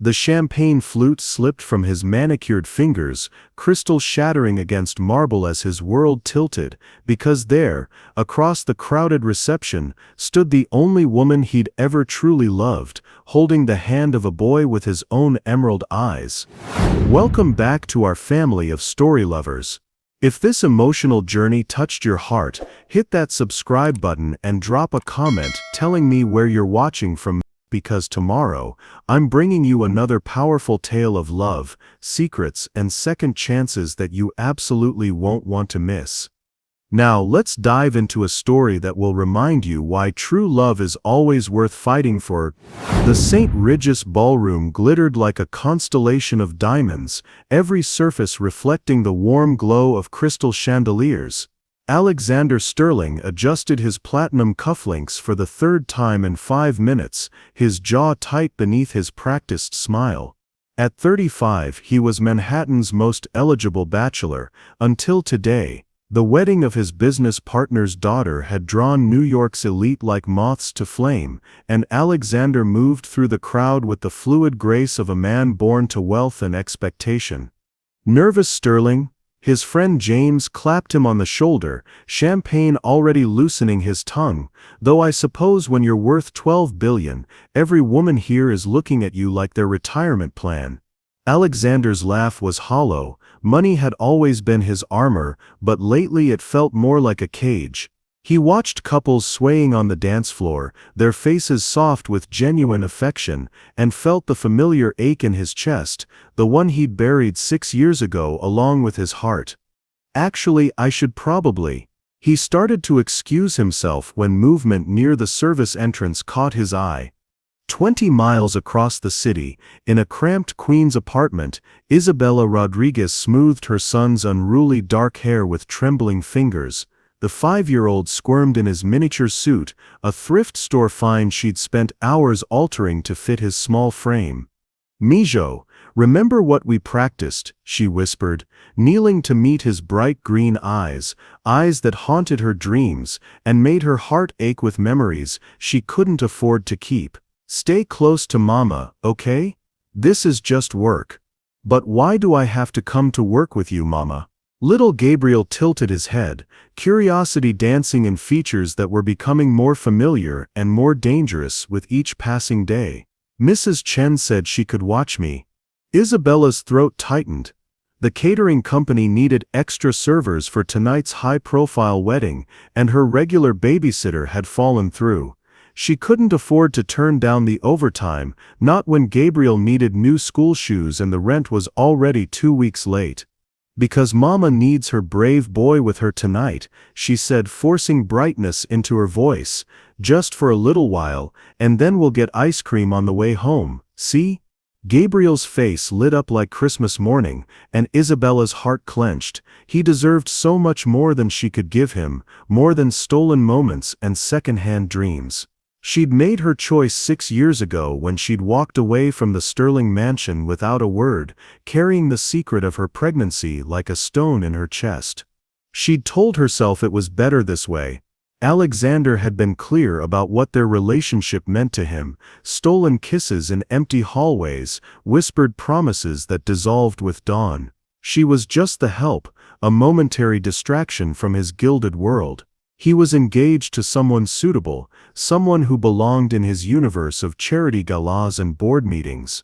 The champagne flute slipped from his manicured fingers, crystal shattering against marble as his world tilted, because there, across the crowded reception, stood the only woman he'd ever truly loved, holding the hand of a boy with his own emerald eyes. Welcome back to our family of story lovers. If this emotional journey touched your heart, hit that subscribe button and drop a comment telling me where you're watching from, because tomorrow, I'm bringing you another powerful tale of love, secrets, and second chances that you absolutely won't want to miss. Now, let's dive into a story that will remind you why true love is always worth fighting for. The St. Regis ballroom glittered like a constellation of diamonds, every surface reflecting the warm glow of crystal chandeliers. Alexander Sterling adjusted his platinum cufflinks for the third time in 5 minutes, his jaw tight beneath his practiced smile. At 35, he was Manhattan's most eligible bachelor, until today. The wedding of his business partner's daughter had drawn New York's elite like moths to flame, and Alexander moved through the crowd with the fluid grace of a man born to wealth and expectation. Nervous Sterling? His friend James clapped him on the shoulder, champagne already loosening his tongue. Though I suppose when you're worth 12 billion, every woman here is looking at you like their retirement plan. Alexander's laugh was hollow. Money had always been his armor, but lately it felt more like a cage. He watched couples swaying on the dance floor, their faces soft with genuine affection, and felt the familiar ache in his chest, the one he'd buried 6 years ago along with his heart. Actually, I should probably. He started to excuse himself when movement near the service entrance caught his eye. 20 miles across the city, in a cramped Queens apartment, Isabella Rodriguez smoothed her son's unruly dark hair with trembling fingers. The 5-year-old squirmed in his miniature suit, a thrift store find she'd spent hours altering to fit his small frame. "Mijo, remember what we practiced," she whispered, kneeling to meet his bright green eyes, eyes that haunted her dreams and made her heart ache with memories she couldn't afford to keep. "Stay close to Mama, okay? This is just work." "But why do I have to come to work with you, Mama?" Little Gabriel tilted his head, curiosity dancing in features that were becoming more familiar and more dangerous with each passing day. "Mrs. Chen said she could watch me." Isabella's throat tightened. The catering company needed extra servers for tonight's high-profile wedding, and her regular babysitter had fallen through. She couldn't afford to turn down the overtime, not when Gabriel needed new school shoes and the rent was already 2 weeks late. "Because Mama needs her brave boy with her tonight," she said, forcing brightness into her voice. "Just for a little while, and then we'll get ice cream on the way home, see?" Gabriel's face lit up like Christmas morning, and Isabella's heart clenched. He deserved so much more than she could give him, more than stolen moments and second-hand dreams. She'd made her choice 6 years ago when she'd walked away from the Sterling mansion without a word, carrying the secret of her pregnancy like a stone in her chest. She'd told herself it was better this way. Alexander had been clear about what their relationship meant to him: stolen kisses in empty hallways, whispered promises that dissolved with dawn. She was just the help, a momentary distraction from his gilded world. He was engaged to someone suitable, someone who belonged in his universe of charity galas and board meetings.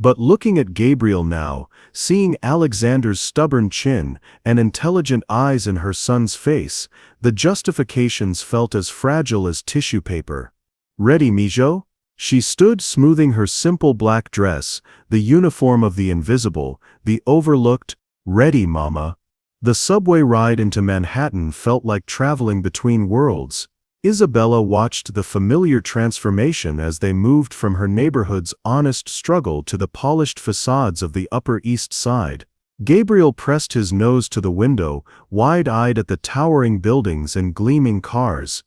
But looking at Gabriel now, seeing Alexander's stubborn chin and intelligent eyes in her son's face, the justifications felt as fragile as tissue paper. "Ready, Mijo?" She stood smoothing her simple black dress, the uniform of the invisible, the overlooked. "Ready, Mama." The subway ride into Manhattan felt like traveling between worlds. Isabella watched the familiar transformation as they moved from her neighborhood's honest struggle to the polished facades of the Upper East Side. Gabriel pressed his nose to the window, wide-eyed at the towering buildings and gleaming cars.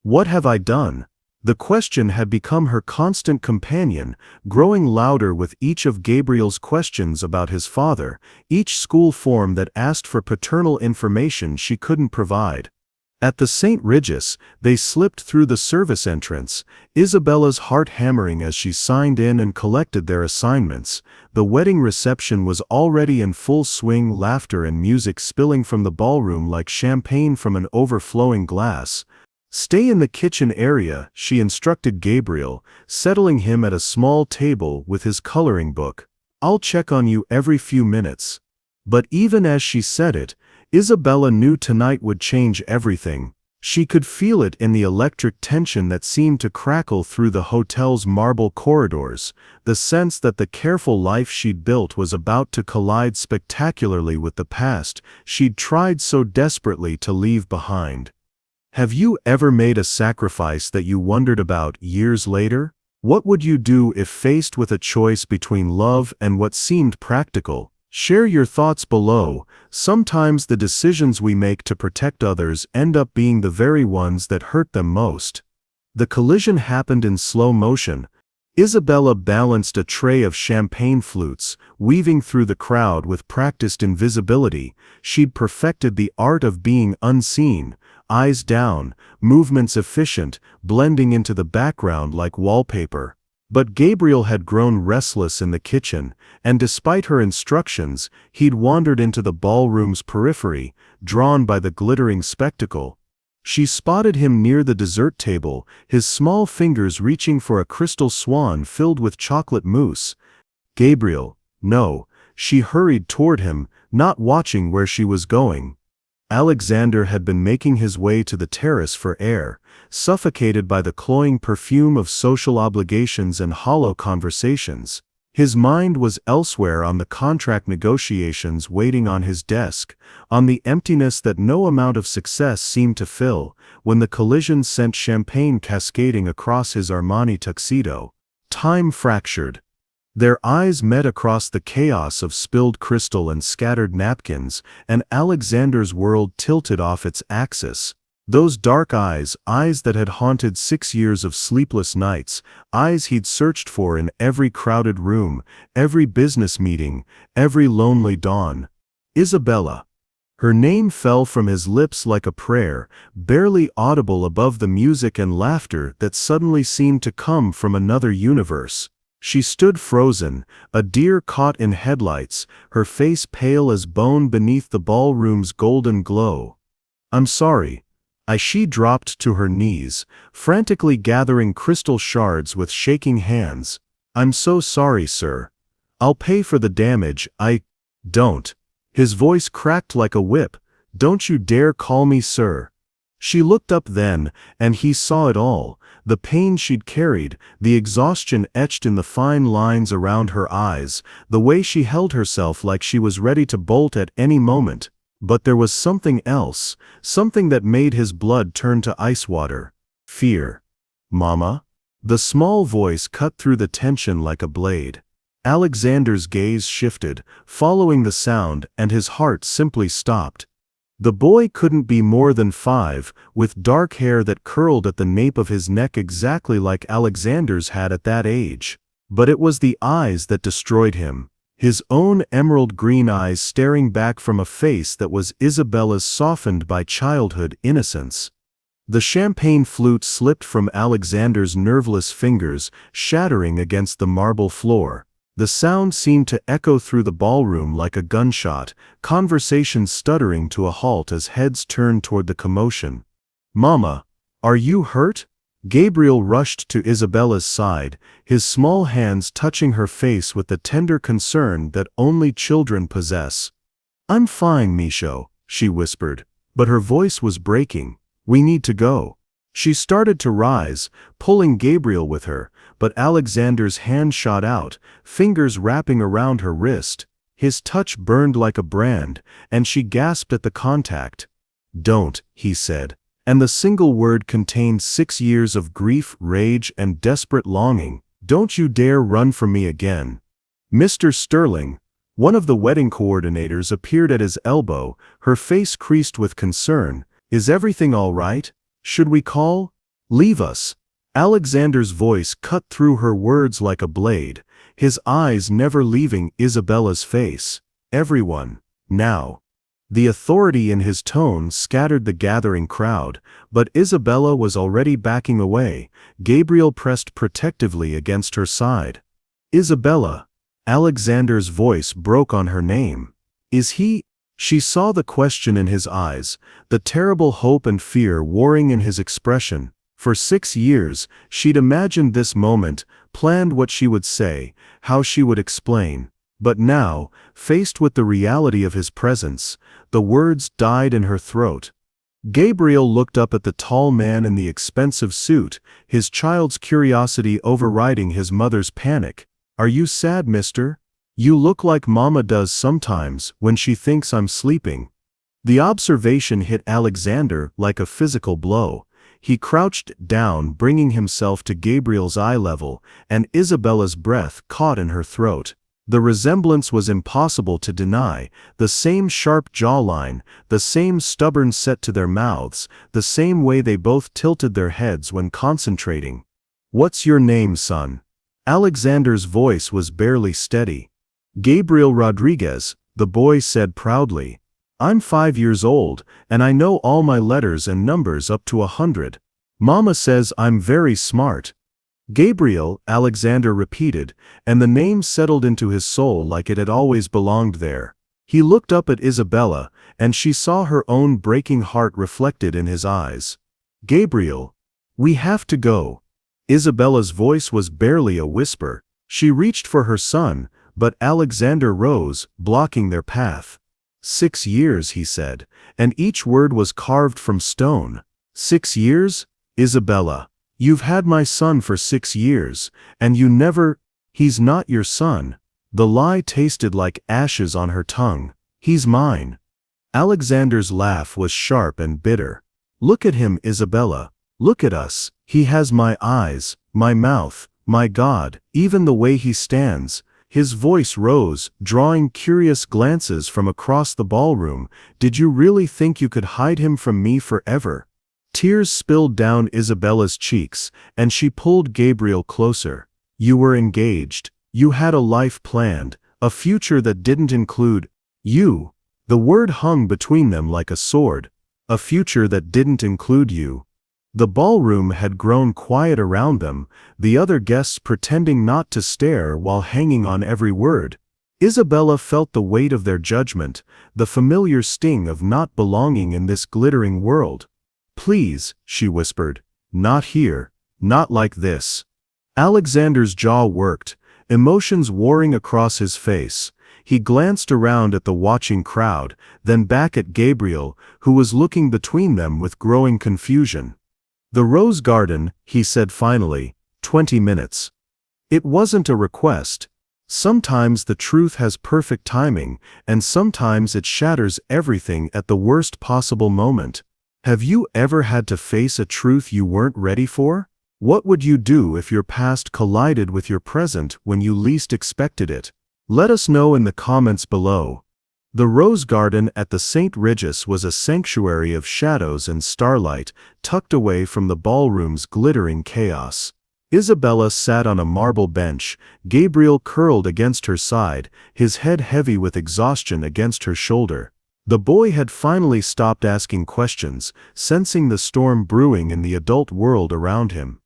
"What have I done?" The question had become her constant companion, growing louder with each of Gabriel's questions about his father, each school form that asked for paternal information she couldn't provide. At the St. Regis, they slipped through the service entrance, Isabella's heart hammering as she signed in and collected their assignments. The wedding reception was already in full swing, laughter and music spilling from the ballroom like champagne from an overflowing glass. "Stay in the kitchen area," she instructed Gabriel, settling him at a small table with his coloring book. "I'll check on you every few minutes." But even as she said it, Isabella knew tonight would change everything. She could feel it in the electric tension that seemed to crackle through the hotel's marble corridors, the sense that the careful life she'd built was about to collide spectacularly with the past she'd tried so desperately to leave behind. Have you ever made a sacrifice that you wondered about years later? What would you do if faced with a choice between love and what seemed practical? Share your thoughts below. Sometimes the decisions we make to protect others end up being the very ones that hurt them most. The collision happened in slow motion. Isabella balanced a tray of champagne flutes, weaving through the crowd with practiced invisibility. She'd perfected the art of being unseen, eyes down, movements efficient, blending into the background like wallpaper. But Gabriel had grown restless in the kitchen, and despite her instructions, he'd wandered into the ballroom's periphery, drawn by the glittering spectacle. She spotted him near the dessert table, his small fingers reaching for a crystal swan filled with chocolate mousse. "Gabriel, no." She hurried toward him, not watching where she was going. Alexander had been making his way to the terrace for air, suffocated by the cloying perfume of social obligations and hollow conversations. His mind was elsewhere, on the contract negotiations waiting on his desk, on the emptiness that no amount of success seemed to fill, when the collision sent champagne cascading across his Armani tuxedo. Time fractured. Their eyes met across the chaos of spilled crystal and scattered napkins, and Alexander's world tilted off its axis. Those dark eyes, eyes that had haunted 6 years of sleepless nights, eyes he'd searched for in every crowded room, every business meeting, every lonely dawn. Isabella. Her name fell from his lips like a prayer, barely audible above the music and laughter that suddenly seemed to come from another universe. She stood frozen, a deer caught in headlights, her face pale as bone beneath the ballroom's golden glow. "I'm sorry." She dropped to her knees, frantically gathering crystal shards with shaking hands. "I'm so sorry, sir. I'll pay for the damage. Don't." His voice cracked like a whip. "Don't you dare call me sir." She looked up then, and he saw it all, the pain she'd carried, the exhaustion etched in the fine lines around her eyes, the way she held herself like she was ready to bolt at any moment. But there was something else, something that made his blood turn to ice water. Fear. "Mama?" The small voice cut through the tension like a blade. Alexander's gaze shifted, following the sound, and his heart simply stopped. The boy couldn't be more than 5, with dark hair that curled at the nape of his neck exactly like Alexander's had at that age. But it was the eyes that destroyed him. His own emerald green eyes staring back from a face that was Isabella's, softened by childhood innocence. The champagne flute slipped from Alexander's nerveless fingers, shattering against the marble floor. The sound seemed to echo through the ballroom like a gunshot, conversations stuttering to a halt as heads turned toward the commotion. "Mama, are you hurt?" Gabriel rushed to Isabella's side, his small hands touching her face with the tender concern that only children possess. "I'm fine, Micho," she whispered, but her voice was breaking. "We need to go." She started to rise, pulling Gabriel with her, but Alexander's hand shot out, fingers wrapping around her wrist. His touch burned like a brand, and she gasped at the contact. "Don't," he said, and the single word contained 6 years of grief, rage, and desperate longing. "Don't you dare run from me again." Mr. Sterling, one of the wedding coordinators, appeared at his elbow, her face creased with concern. "Is everything all right? Should we call?" "Leave us." Alexander's voice cut through her words like a blade, his eyes never leaving Isabella's face. "Everyone. Now." The authority in his tone scattered the gathering crowd, but Isabella was already backing away. Gabriel pressed protectively against her side. "Isabella." Alexander's voice broke on her name. "Is he?" She saw the question in his eyes, the terrible hope and fear warring in his expression. For 6 years, she'd imagined this moment, planned what she would say, how she would explain. But now, faced with the reality of his presence, the words died in her throat. Gabriel looked up at the tall man in the expensive suit, his child's curiosity overriding his mother's panic. "Are you sad, mister? You look like Mama does sometimes when she thinks I'm sleeping." The observation hit Alexander like a physical blow. He crouched down, bringing himself to Gabriel's eye level, and Isabella's breath caught in her throat. The resemblance was impossible to deny, the same sharp jawline, the same stubborn set to their mouths, the same way they both tilted their heads when concentrating. "What's your name, son?" Alexander's voice was barely steady. "Gabriel Rodriguez," the boy said proudly. "I'm 5 years old, and I know all my letters and numbers up to 100. Mama says I'm very smart." "Gabriel," Alexander repeated, and the name settled into his soul like it had always belonged there. He looked up at Isabella, and she saw her own breaking heart reflected in his eyes. "Gabriel, we have to go." Isabella's voice was barely a whisper. She reached for her son, but Alexander rose, blocking their path. 6 years, he said, and each word was carved from stone. 6 years? Isabella, you've had my son for 6 years, and you never— He's not your son. The lie tasted like ashes on her tongue. He's mine. Alexander's laugh was sharp and bitter. "Look at him, Isabella. Look at us. He has my eyes, my mouth, my God, even the way he stands." His voice rose, drawing curious glances from across the ballroom. "Did you really think you could hide him from me forever?" Tears spilled down Isabella's cheeks, and she pulled Gabriel closer. "You were engaged. You had a life planned, a future that didn't include you." The word hung between them like a sword. "A future that didn't include you." The ballroom had grown quiet around them, the other guests pretending not to stare while hanging on every word. Isabella felt the weight of their judgment, the familiar sting of not belonging in this glittering world. "Please," she whispered, "not here, not like this." Alexander's jaw worked, emotions warring across his face. He glanced around at the watching crowd, then back at Gabriel, who was looking between them with growing confusion. "The Rose Garden," he said finally, 20 minutes. It wasn't a request. Sometimes the truth has perfect timing, and sometimes it shatters everything at the worst possible moment. Have you ever had to face a truth you weren't ready for? What would you do if your past collided with your present when you least expected it? Let us know in the comments below. The Rose Garden at the St. Regis was a sanctuary of shadows and starlight, tucked away from the ballroom's glittering chaos. Isabella sat on a marble bench, Gabriel curled against her side, his head heavy with exhaustion against her shoulder. The boy had finally stopped asking questions, sensing the storm brewing in the adult world around him.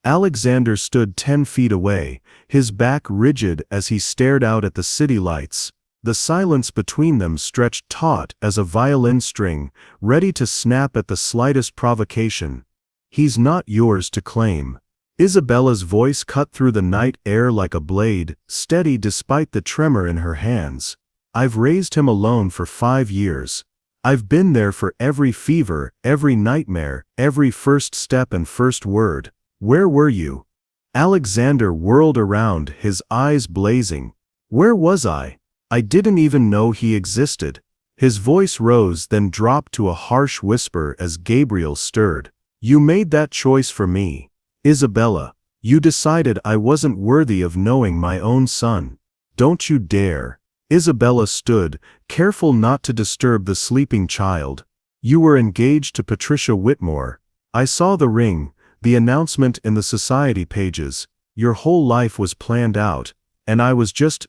Alexander stood 10 feet away, his back rigid as he stared out at the city lights. The silence between them stretched taut as a violin string, ready to snap at the slightest provocation. "He's not yours to claim." Isabella's voice cut through the night air like a blade, steady despite the tremor in her hands. "I've raised him alone for 5 years. I've been there for every fever, every nightmare, every first step and first word. Where were you?" Alexander whirled around, his eyes blazing. "Where was I? I didn't even know he existed." His voice rose, then dropped to a harsh whisper as Gabriel stirred. "You made that choice for me. Isabella, you decided I wasn't worthy of knowing my own son. Don't you dare." Isabella stood, careful not to disturb the sleeping child. "You were engaged to Patricia Whitmore. I saw the ring, the announcement in the society pages. Your whole life was planned out, and I was just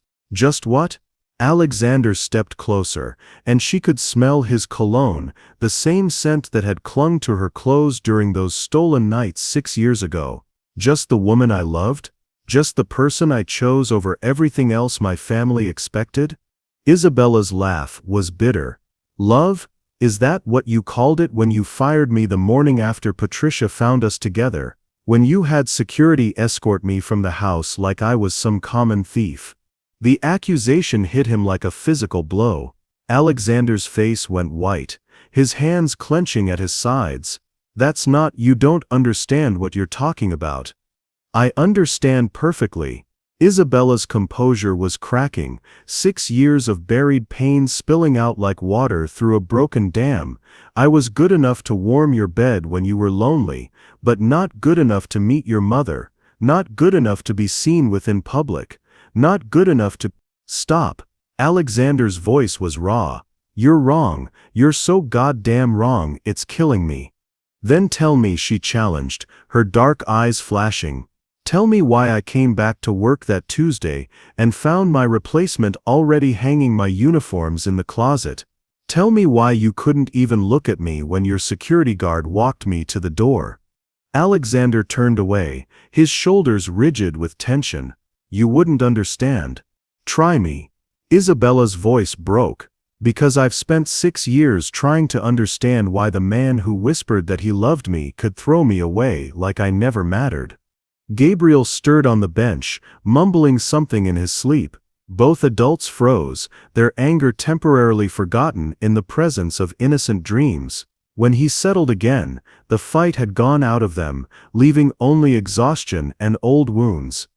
what?" Alexander stepped closer, and she could smell his cologne, the same scent that had clung to her clothes during those stolen nights 6 years ago. Just the woman I loved? Just the person I chose over everything else my family expected? Isabella's laugh was bitter. Love? Is that what you called it when you fired me the morning after Patricia found us together? When you had security escort me from the house like I was some common thief? The accusation hit him like a physical blow. Alexander's face went white, his hands clenching at his sides. That's not, you don't understand what you're talking about. I understand perfectly. Isabella's composure was cracking, 6 years of buried pain spilling out like water through a broken dam. I was good enough to warm your bed when you were lonely, but not good enough to meet your mother, not good enough to be seen with in public, not good enough to— Stop. Alexander's voice was raw. You're wrong, you're so goddamn wrong, it's killing me. Then tell me, she challenged, her dark eyes flashing. Tell me why I came back to work that Tuesday and found my replacement already hanging my uniforms in the closet. Tell me why you couldn't even look at me when your security guard walked me to the door. Alexander turned away, his shoulders rigid with tension. You wouldn't understand. Try me. Isabella's voice broke. Because I've spent 6 years trying to understand why the man who whispered that he loved me could throw me away like I never mattered. Gabriel stirred on the bench, mumbling something in his sleep. Both adults froze, their anger temporarily forgotten in the presence of innocent dreams. When he settled again, the fight had gone out of them, leaving only exhaustion and old wounds.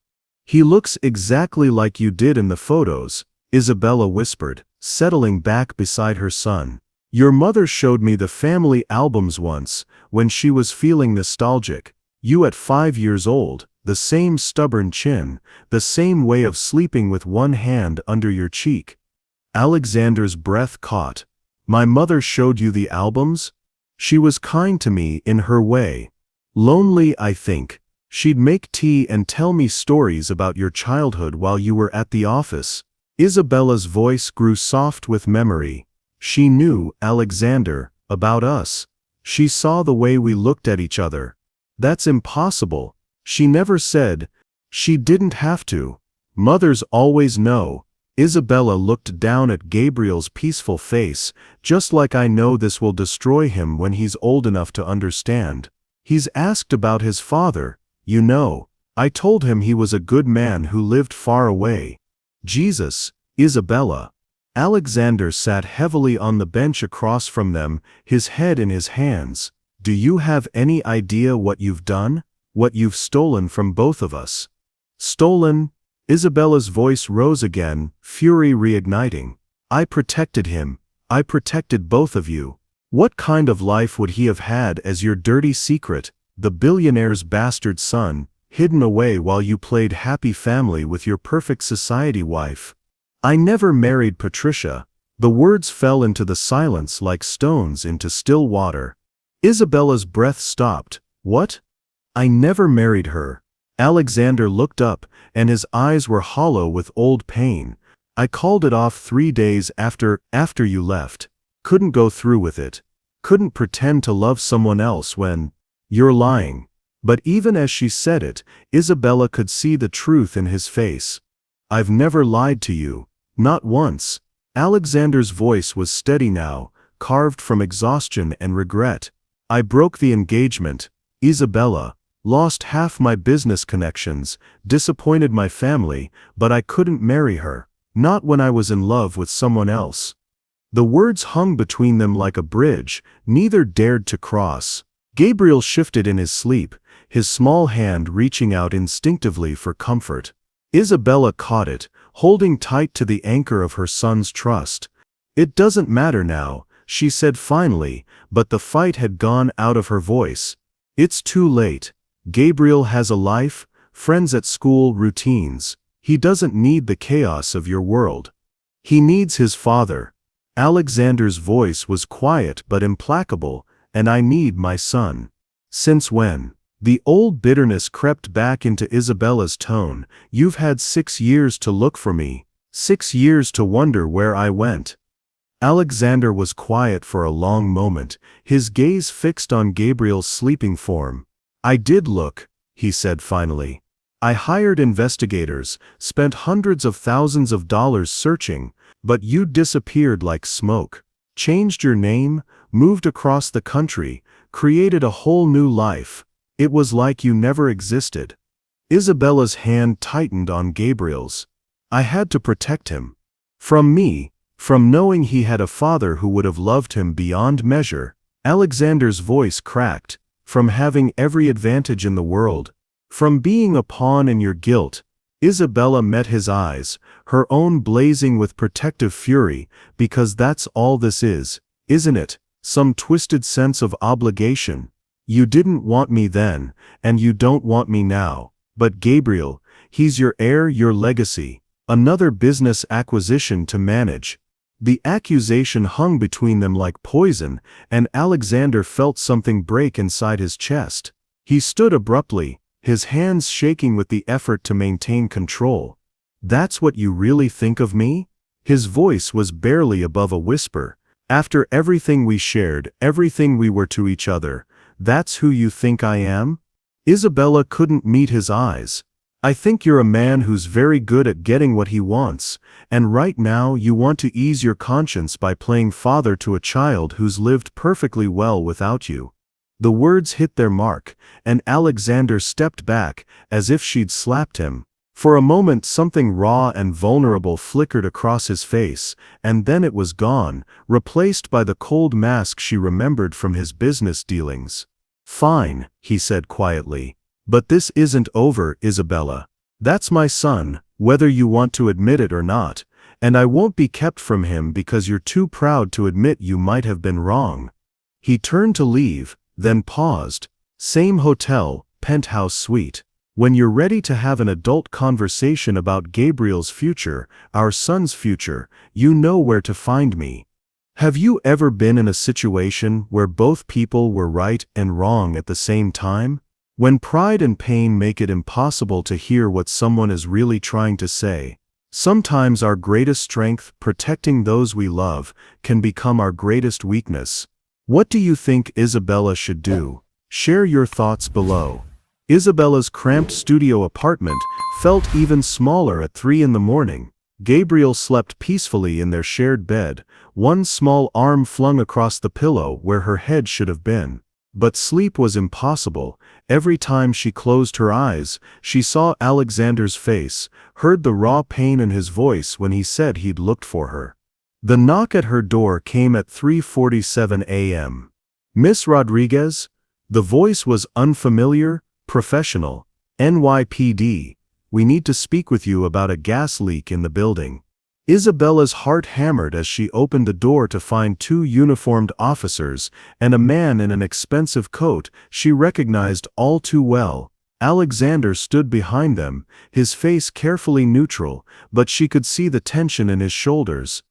He looks exactly like you did in the photos, Isabella whispered, settling back beside her son. Your mother showed me the family albums once, when she was feeling nostalgic. You at 5 years old, the same stubborn chin, the same way of sleeping with one hand under your cheek. Alexander's breath caught. My mother showed you the albums? She was kind to me in her way. Lonely, I think. She'd make tea and tell me stories about your childhood while you were at the office. Isabella's voice grew soft with memory. She knew, Alexander, about us. She saw the way we looked at each other. That's impossible. She never said. She didn't have to. Mothers always know. Isabella looked down at Gabriel's peaceful face, just like I know this will destroy him when he's old enough to understand. He's asked about his father, you know. I told him he was a good man who lived far away. Jesus, Isabella. Alexander sat heavily on the bench across from them, his head in his hands. Do you have any idea what you've done? What you've stolen from both of us? Stolen? Isabella's voice rose again, fury reigniting. I protected him. I protected both of you. What kind of life would he have had as your dirty secret, the billionaire's bastard son, hidden away while you played happy family with your perfect society wife? I never married Patricia. The words fell into the silence like stones into still water. Isabella's breath stopped. What? I never married her. Alexander looked up, and his eyes were hollow with old pain. I called it off 3 days after you left. Couldn't go through with it. Couldn't pretend to love someone else when— You're lying. But even as she said it, Isabella could see the truth in his face. I've never lied to you. Not once. Alexander's voice was steady now, carved from exhaustion and regret. I broke the engagement, Isabella. Lost half my business connections, disappointed my family, but I couldn't marry her. Not when I was in love with someone else. The words hung between them like a bridge, neither dared to cross. Gabriel shifted in his sleep, his small hand reaching out instinctively for comfort. Isabella caught it, holding tight to the anchor of her son's trust. It doesn't matter now, she said finally, but the fight had gone out of her voice. It's too late. Gabriel has a life, friends at school, routines. He doesn't need the chaos of your world. He needs his father. Alexander's voice was quiet but implacable, and I need my son. Since when? The old bitterness crept back into Isabella's tone. You've had 6 years to look for me. 6 years to wonder where I went." Alexander was quiet for a long moment, his gaze fixed on Gabriel's sleeping form. "I did look," he said finally. "I hired investigators, spent hundreds of thousands of dollars searching, but you disappeared like smoke. Changed your name, moved across the country, created a whole new life. It was like you never existed." Isabella's hand tightened on Gabriel's. "I had to protect him. From me, from knowing he had a father who would have loved him beyond measure." Alexander's voice cracked. "From having every advantage in the world. From being a pawn in your guilt." Isabella met his eyes, her own blazing with protective fury, "because that's all this is, isn't it? Some twisted sense of obligation. You didn't want me then, and you don't want me now. But Gabriel, he's your heir, your legacy. Another business acquisition to manage." The accusation hung between them like poison, and Alexander felt something break inside his chest. He stood abruptly, his hands shaking with the effort to maintain control. "That's what you really think of me?" His voice was barely above a whisper. "After everything we shared, everything we were to each other, that's who you think I am?" Isabella couldn't meet his eyes. "I think you're a man who's very good at getting what he wants, and right now you want to ease your conscience by playing father to a child who's lived perfectly well without you." The words hit their mark, and Alexander stepped back, as if she'd slapped him. For a moment something raw and vulnerable flickered across his face, and then it was gone, replaced by the cold mask she remembered from his business dealings. "Fine," he said quietly. "But this isn't over, Isabella. That's my son, whether you want to admit it or not, and I won't be kept from him because you're too proud to admit you might have been wrong." He turned to leave, then paused. "Same hotel, penthouse suite. When you're ready to have an adult conversation about Gabriel's future, our son's future, you know where to find me." Have you ever been in a situation where both people were right and wrong at the same time? When pride and pain make it impossible to hear what someone is really trying to say. Sometimes our greatest strength, protecting those we love, can become our greatest weakness. What do you think Isabella should do? Share your thoughts below. Isabella's cramped studio apartment felt even smaller at 3 in the morning. Gabriel slept peacefully in their shared bed, one small arm flung across the pillow where her head should have been. But sleep was impossible. Every time she closed her eyes, she saw Alexander's face, heard the raw pain in his voice when he said he'd looked for her. The knock at her door came at 3:47 a.m. "Miss Rodriguez?" The voice was unfamiliar, professional. "NYPD. We need to speak with you about a gas leak in the building." Isabella's heart hammered as she opened the door to find 2 uniformed officers and a man in an expensive coat she recognized all too well. Alexander stood behind them, his face carefully neutral, but she could see the tension in his shoulders.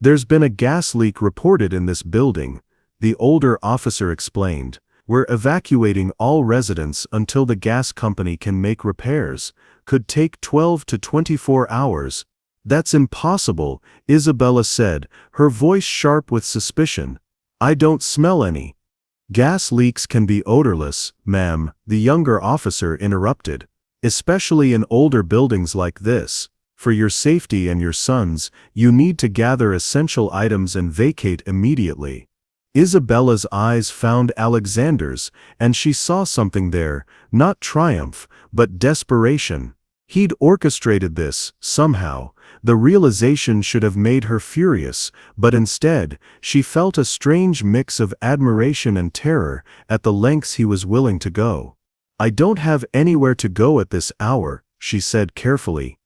"There's been a gas leak reported in this building," the older officer explained. "We're evacuating all residents until the gas company can make repairs. Could take 12 to 24 hours. "That's impossible," Isabella said, her voice sharp with suspicion. "I don't smell any." "Gas leaks can be odorless, ma'am," the younger officer interrupted. "Especially in older buildings like this. For your safety and your son's, you need to gather essential items and vacate immediately." Isabella's eyes found Alexander's, and she saw something there, not triumph, but desperation. He'd orchestrated this, somehow. The realization should have made her furious, but instead, she felt a strange mix of admiration and terror at the lengths he was willing to go. "I don't have anywhere to go at this hour," she said carefully.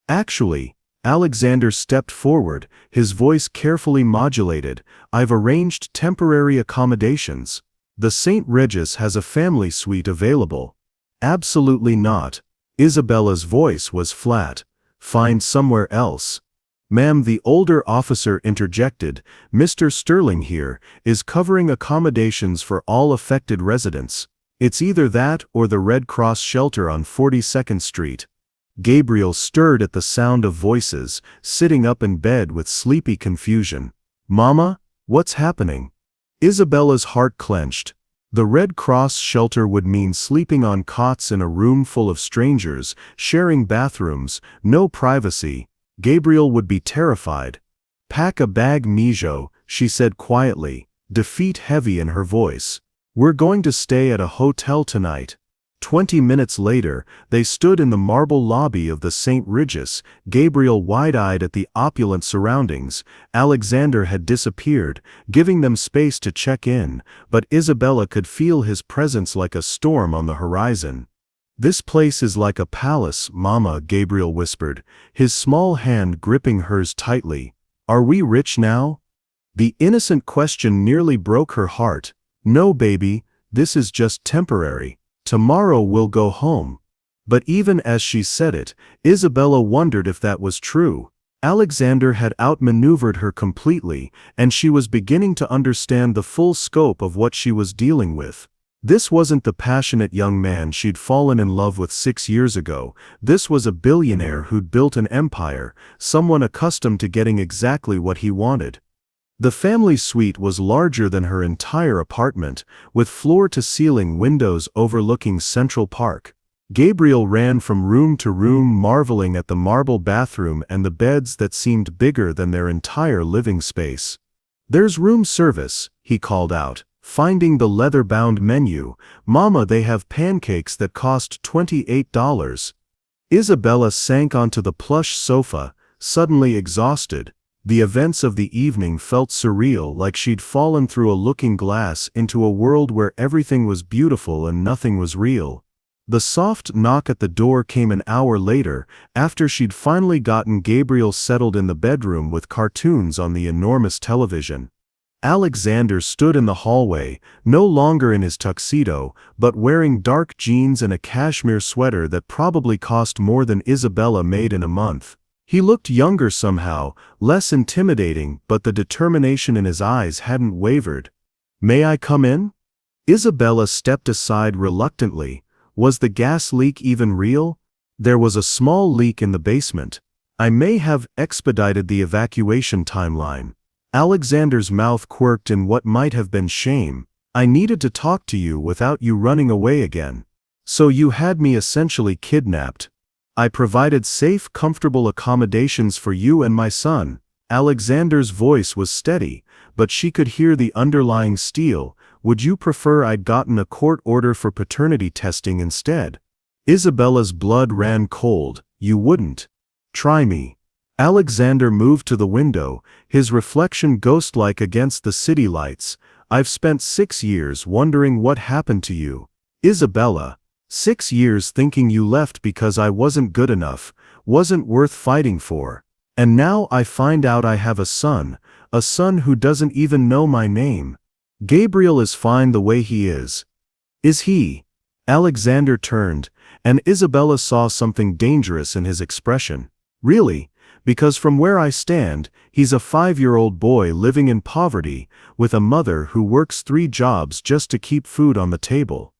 "Actually," Alexander stepped forward, his voice carefully modulated, "I've arranged temporary accommodations. The St. Regis has a family suite available." "Absolutely not." Isabella's voice was flat. "Find somewhere else." "Ma'am," the older officer interjected, "Mr. Sterling here is covering accommodations for all affected residents. It's either that or the Red Cross shelter on 42nd Street." Gabriel stirred at the sound of voices, sitting up in bed with sleepy confusion. "Mama? What's happening?" Isabella's heart clenched. The Red Cross shelter would mean sleeping on cots in a room full of strangers, sharing bathrooms, no privacy. Gabriel would be terrified. "Pack a bag, Mijo," she said quietly, defeat heavy in her voice. "We're going to stay at a hotel tonight." 20 minutes later, they stood in the marble lobby of the St. Regis, Gabriel wide-eyed at the opulent surroundings. Alexander had disappeared, giving them space to check in, but Isabella could feel his presence like a storm on the horizon. "This place is like a palace, Mama," Gabriel whispered, his small hand gripping hers tightly. "Are we rich now?" The innocent question nearly broke her heart. "No, baby, this is just temporary. Tomorrow we'll go home." But even as she said it, Isabella wondered if that was true. Alexander had outmaneuvered her completely, and she was beginning to understand the full scope of what she was dealing with. This wasn't the passionate young man she'd fallen in love with 6 years ago. This was a billionaire who'd built an empire, someone accustomed to getting exactly what he wanted. The family suite was larger than her entire apartment, with floor-to-ceiling windows overlooking Central Park. Gabriel ran from room to room, marveling at the marble bathroom and the beds that seemed bigger than their entire living space. "There's room service," he called out, finding the leather-bound menu. "Mama, they have pancakes that cost $28. Isabella sank onto the plush sofa, suddenly exhausted. The events of the evening felt surreal, like she'd fallen through a looking glass into a world where everything was beautiful and nothing was real. The soft knock at the door came an hour later, after she'd finally gotten Gabriel settled in the bedroom with cartoons on the enormous television. Alexander stood in the hallway, no longer in his tuxedo, but wearing dark jeans and a cashmere sweater that probably cost more than Isabella made in a month. He looked younger somehow, less intimidating, but the determination in his eyes hadn't wavered. "May I come in?" Isabella stepped aside reluctantly. Was the gas leak even real? There was a small leak in the basement. "I may have expedited the evacuation timeline." Alexander's mouth quirked in what might have been shame. "I needed to talk to you without you running away again. So you had me essentially kidnapped. I provided safe, comfortable accommodations for you and my son." Alexander's voice was steady, but she could hear the underlying steel. "Would you prefer I'd gotten a court order for paternity testing instead?" Isabella's blood ran cold. "You wouldn't. Try me." Alexander moved to the window, his reflection ghost-like against the city lights. "I've spent 6 years wondering what happened to you, Isabella. 6 years thinking you left because I wasn't good enough, wasn't worth fighting for. And now I find out I have a son who doesn't even know my name. Gabriel is fine the way he is." "Is he?" Alexander turned, and Isabella saw something dangerous in his expression. "Really? Because from where I stand, he's a 5-year-old boy living in poverty, with a mother who works 3 jobs just to keep food on the table."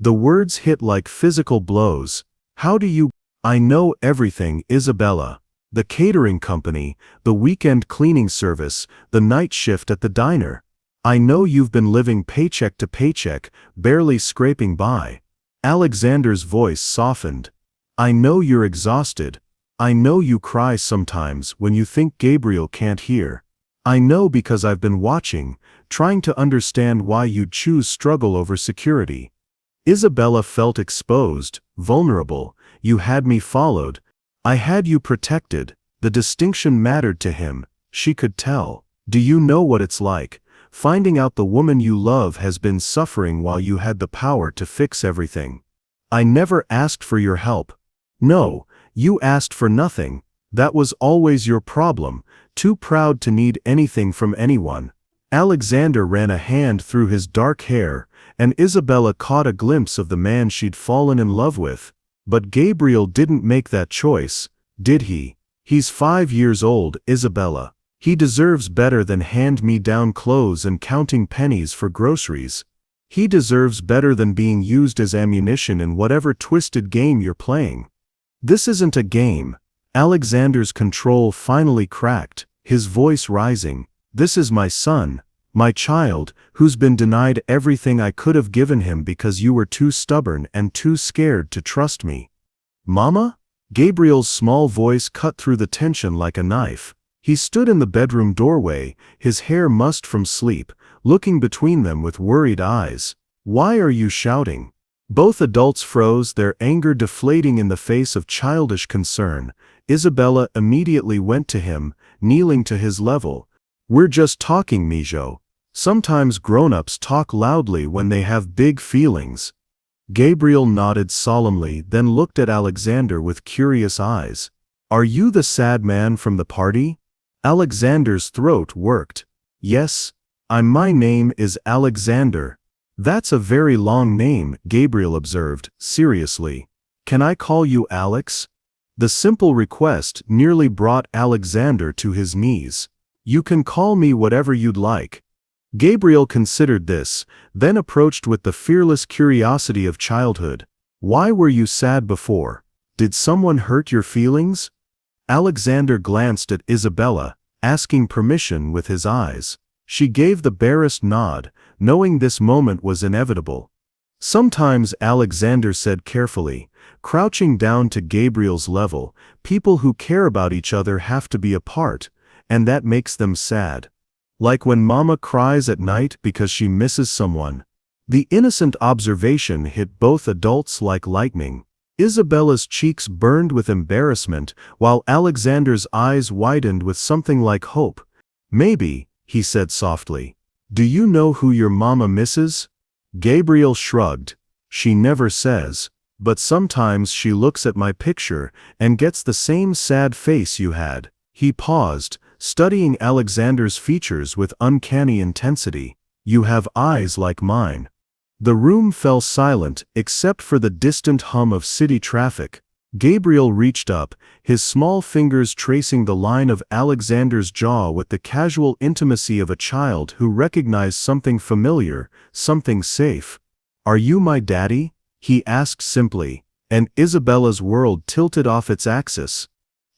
The words hit like physical blows. "How do you—" "I know everything, Isabella. The catering company, the weekend cleaning service, the night shift at the diner. I know you've been living paycheck to paycheck, barely scraping by." Alexander's voice softened. "I know you're exhausted. I know you cry sometimes when you think Gabriel can't hear. I know because I've been watching, trying to understand why you'd choose struggle over security." Isabella felt exposed, vulnerable. "You had me followed. I had you protected." The distinction mattered to him. She could tell. "Do you know what it's like, finding out the woman you love has been suffering while you had the power to fix everything? I never asked for your help." "No, you asked for nothing. That was always your problem, too proud to need anything from anyone." Alexander ran a hand through his dark hair, and Isabella caught a glimpse of the man she'd fallen in love with. "But Gabriel didn't make that choice, did he? He's 5 years old, Isabella. He deserves better than hand-me-down clothes and counting pennies for groceries. He deserves better than being used as ammunition in whatever twisted game you're playing." This isn't a game. Alexander's control finally cracked, his voice rising. This is my son, my child, who's been denied everything I could have given him because you were too stubborn and too scared to trust me. Mama? Gabriel's small voice cut through the tension like a knife. He stood in the bedroom doorway, his hair mussed from sleep, looking between them with worried eyes. Why are you shouting? Both adults froze, their anger deflating in the face of childish concern. Isabella immediately went to him, kneeling to his level. We're just talking, Mijo. Sometimes grown-ups talk loudly when they have big feelings. Gabriel nodded solemnly, then looked at Alexander with curious eyes. Are you the sad man from the party? Alexander's throat worked. Yes, my name is Alexander. That's a very long name, Gabriel observed, seriously. Can I call you Alex? The simple request nearly brought Alexander to his knees. You can call me whatever you'd like. Gabriel considered this, then approached with the fearless curiosity of childhood. Why were you sad before? Did someone hurt your feelings? Alexander glanced at Isabella, asking permission with his eyes. She gave the barest nod, knowing this moment was inevitable. Sometimes, Alexander said carefully, crouching down to Gabriel's level, people who care about each other have to be apart, and that makes them sad. Like when mama cries at night because she misses someone. The innocent observation hit both adults like lightning. Isabella's cheeks burned with embarrassment, while Alexander's eyes widened with something like hope. Maybe, he said softly. Do you know who your mama misses? Gabriel shrugged. She never says, but sometimes she looks at my picture and gets the same sad face you had. He paused, studying Alexander's features with uncanny intensity. You have eyes like mine. The room fell silent, except for the distant hum of city traffic. Gabriel reached up, his small fingers tracing the line of Alexander's jaw with the casual intimacy of a child who recognized something familiar, something safe. Are you my daddy? He asked simply, and Isabella's world tilted off its axis.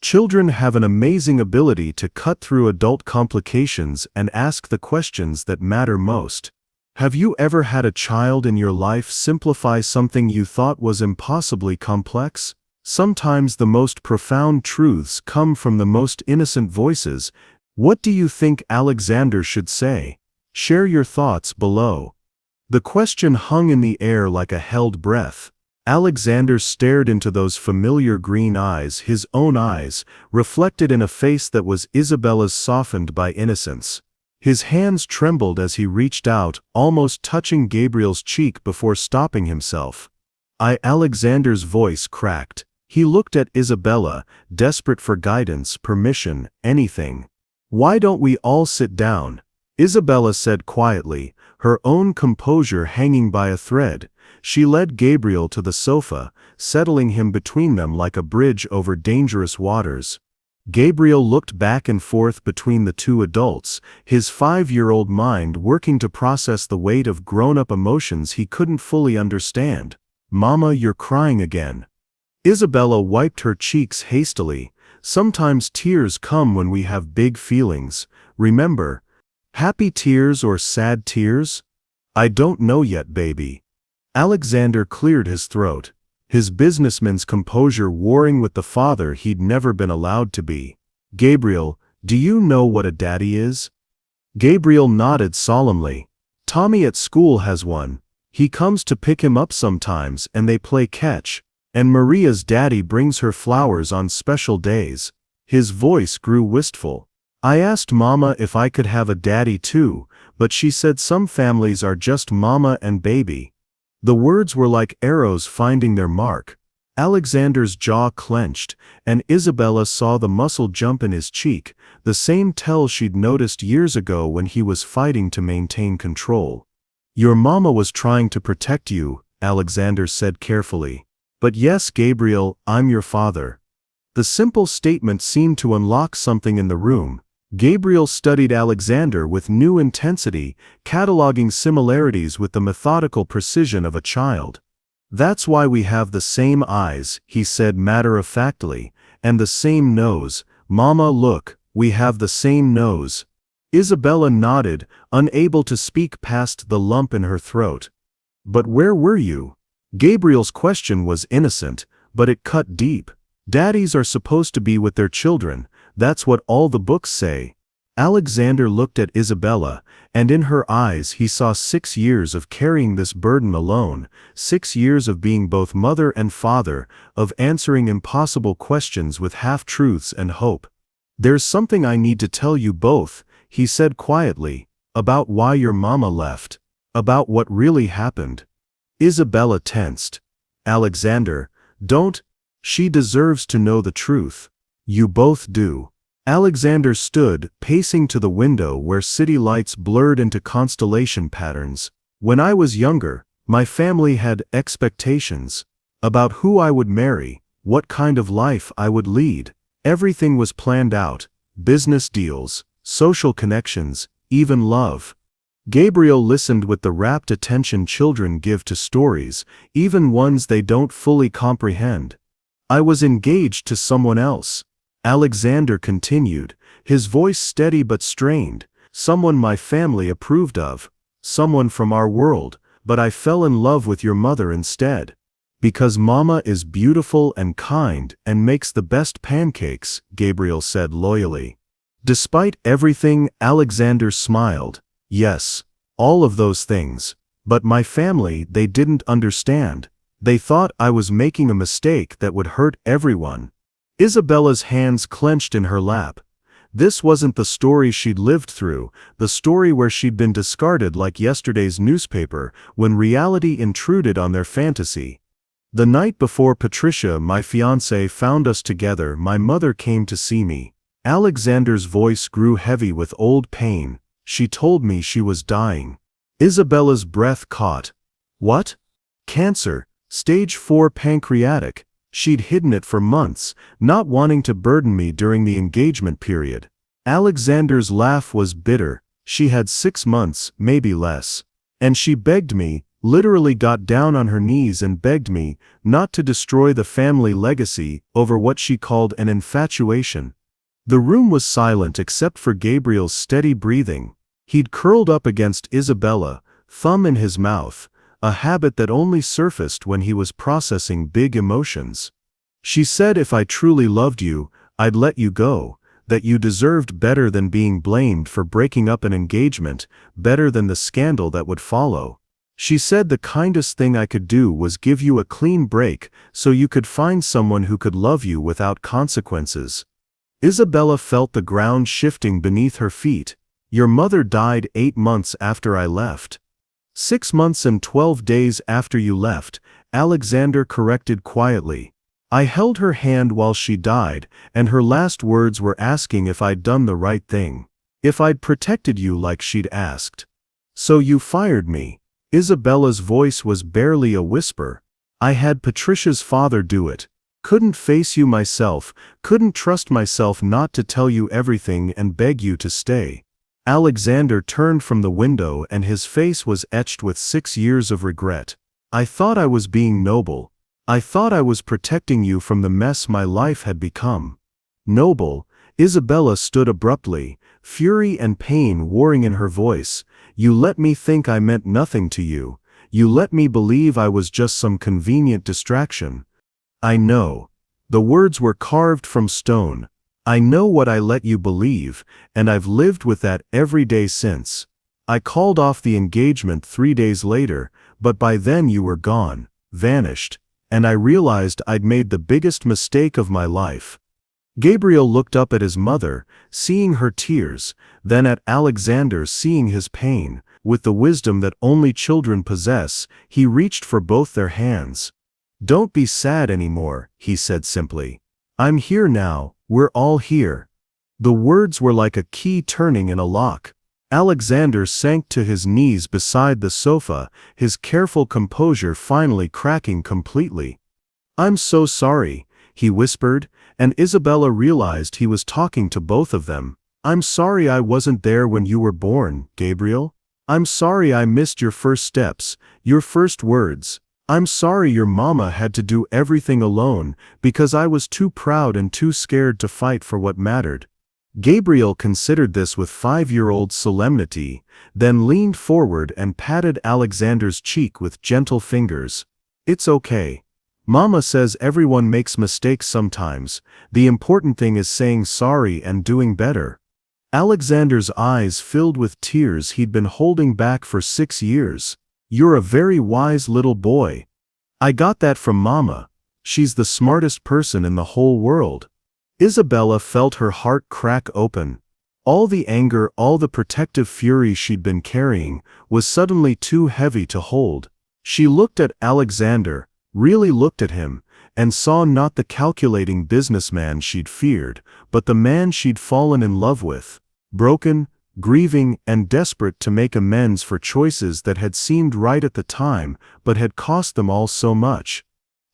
Children have an amazing ability to cut through adult complications and ask the questions that matter most. Have you ever had a child in your life simplify something you thought was impossibly complex? Sometimes the most profound truths come from the most innocent voices. What do you think Alexander should say? Share your thoughts below. The question hung in the air like a held breath. Alexander stared into those familiar green eyes, his own eyes, reflected in a face that was Isabella's, softened by innocence. His hands trembled as he reached out, almost touching Gabriel's cheek before stopping himself. Alexander's voice cracked. He looked at Isabella, desperate for guidance, permission, anything. Why don't we all sit down? Isabella said quietly, her own composure hanging by a thread. She led Gabriel to the sofa, settling him between them like a bridge over dangerous waters. Gabriel looked back and forth between the two adults, his 5-year-old mind working to process the weight of grown-up emotions he couldn't fully understand. Mama, you're crying again. Isabella wiped her cheeks hastily. Sometimes tears come when we have big feelings. Remember, happy tears or sad tears? I don't know yet, baby. Alexander cleared his throat, his businessman's composure warring with the father he'd never been allowed to be. Gabriel, do you know what a daddy is? Gabriel nodded solemnly. Tommy at school has one. He comes to pick him up sometimes and they play catch. And Maria's daddy brings her flowers on special days. His voice grew wistful. I asked Mama if I could have a daddy too, but she said some families are just mama and baby. The words were like arrows finding their mark. Alexander's jaw clenched, and Isabella saw the muscle jump in his cheek, the same tell she'd noticed years ago when he was fighting to maintain control. Your mama was trying to protect you, Alexander said carefully. But yes, Gabriel, I'm your father. The simple statement seemed to unlock something in the room. Gabriel studied Alexander with new intensity, cataloging similarities with the methodical precision of a child. That's why we have the same eyes, he said matter-of-factly, and the same nose. Mama, look, we have the same nose. Isabella nodded, unable to speak past the lump in her throat. But where were you? Gabriel's question was innocent, but it cut deep. Daddies are supposed to be with their children, that's what all the books say. Alexander looked at Isabella, and in her eyes he saw 6 years of carrying this burden alone, 6 years of being both mother and father, of answering impossible questions with half-truths and hope. There's something I need to tell you both, he said quietly, about why your mama left, about what really happened. Isabella tensed. Alexander, don't. She deserves to know the truth. You both do. Alexander stood, pacing to the window where city lights blurred into constellation patterns. When I was younger, my family had expectations about who I would marry, what kind of life I would lead. Everything was planned out, business deals, social connections, even love. Gabriel listened with the rapt attention children give to stories, even ones they don't fully comprehend. I was engaged to someone else. Alexander continued, his voice steady but strained, someone my family approved of, someone from our world, but I fell in love with your mother instead. Because Mama is beautiful and kind and makes the best pancakes, Gabriel said loyally. Despite everything, Alexander smiled. Yes, all of those things. But my family, they didn't understand. They thought I was making a mistake that would hurt everyone. Isabella's hands clenched in her lap. This wasn't the story she'd lived through, the story where she'd been discarded like yesterday's newspaper when reality intruded on their fantasy. The night before Patricia, my fiancée, found us together, my mother came to see me. Alexander's voice grew heavy with old pain. She told me she was dying. Isabella's breath caught. What? Cancer, stage 4 pancreatic. She'd hidden it for months, not wanting to burden me during the engagement period. Alexander's laugh was bitter. She had 6 months, maybe less. And she begged me, literally got down on her knees and begged me, not to destroy the family legacy over what she called an infatuation. The room was silent except for Gabriel's steady breathing. He'd curled up against Isabella, thumb in his mouth, a habit that only surfaced when he was processing big emotions. She said if I truly loved you, I'd let you go, that you deserved better than being blamed for breaking up an engagement, better than the scandal that would follow. She said the kindest thing I could do was give you a clean break so you could find someone who could love you without consequences. Isabella felt the ground shifting beneath her feet. Your mother died 8 months after I left. 6 months and 12 days after you left, Alexander corrected quietly. I held her hand while she died, and her last words were asking if I'd done the right thing. If I'd protected you like she'd asked. So you fired me. Isabella's voice was barely a whisper. I had Patricia's father do it. Couldn't face you myself, couldn't trust myself not to tell you everything and beg you to stay. Alexander turned from the window and his face was etched with 6 years of regret. I thought I was being noble. I thought I was protecting you from the mess my life had become. Noble? Isabella stood abruptly, fury and pain warring in her voice. You let me think I meant nothing to you. You let me believe I was just some convenient distraction. I know. The words were carved from stone. I know what I let you believe, and I've lived with that every day since. I called off the engagement 3 days later, but by then you were gone, vanished, and I realized I'd made the biggest mistake of my life. Gabriel looked up at his mother, seeing her tears, then at Alexander, seeing his pain. With the wisdom that only children possess, he reached for both their hands. Don't be sad anymore, he said simply. I'm here now, we're all here. The words were like a key turning in a lock. Alexander sank to his knees beside the sofa, his careful composure finally cracking completely. I'm so sorry, he whispered, and Isabella realized he was talking to both of them. I'm sorry I wasn't there when you were born, Gabriel. I'm sorry I missed your first steps, your first words. I'm sorry your mama had to do everything alone, because I was too proud and too scared to fight for what mattered." Gabriel considered this with 5-year-old solemnity, then leaned forward and patted Alexander's cheek with gentle fingers. "It's okay. Mama says everyone makes mistakes sometimes. The important thing is saying sorry and doing better." Alexander's eyes filled with tears he'd been holding back for 6 years. "You're a very wise little boy. I got that from Mama. She's the smartest person in the whole world." Isabella felt her heart crack open. All the anger, all the protective fury she'd been carrying, was suddenly too heavy to hold. She looked at Alexander, really looked at him, and saw not the calculating businessman she'd feared, but the man she'd fallen in love with, broken, grieving, and desperate to make amends for choices that had seemed right at the time, but had cost them all so much.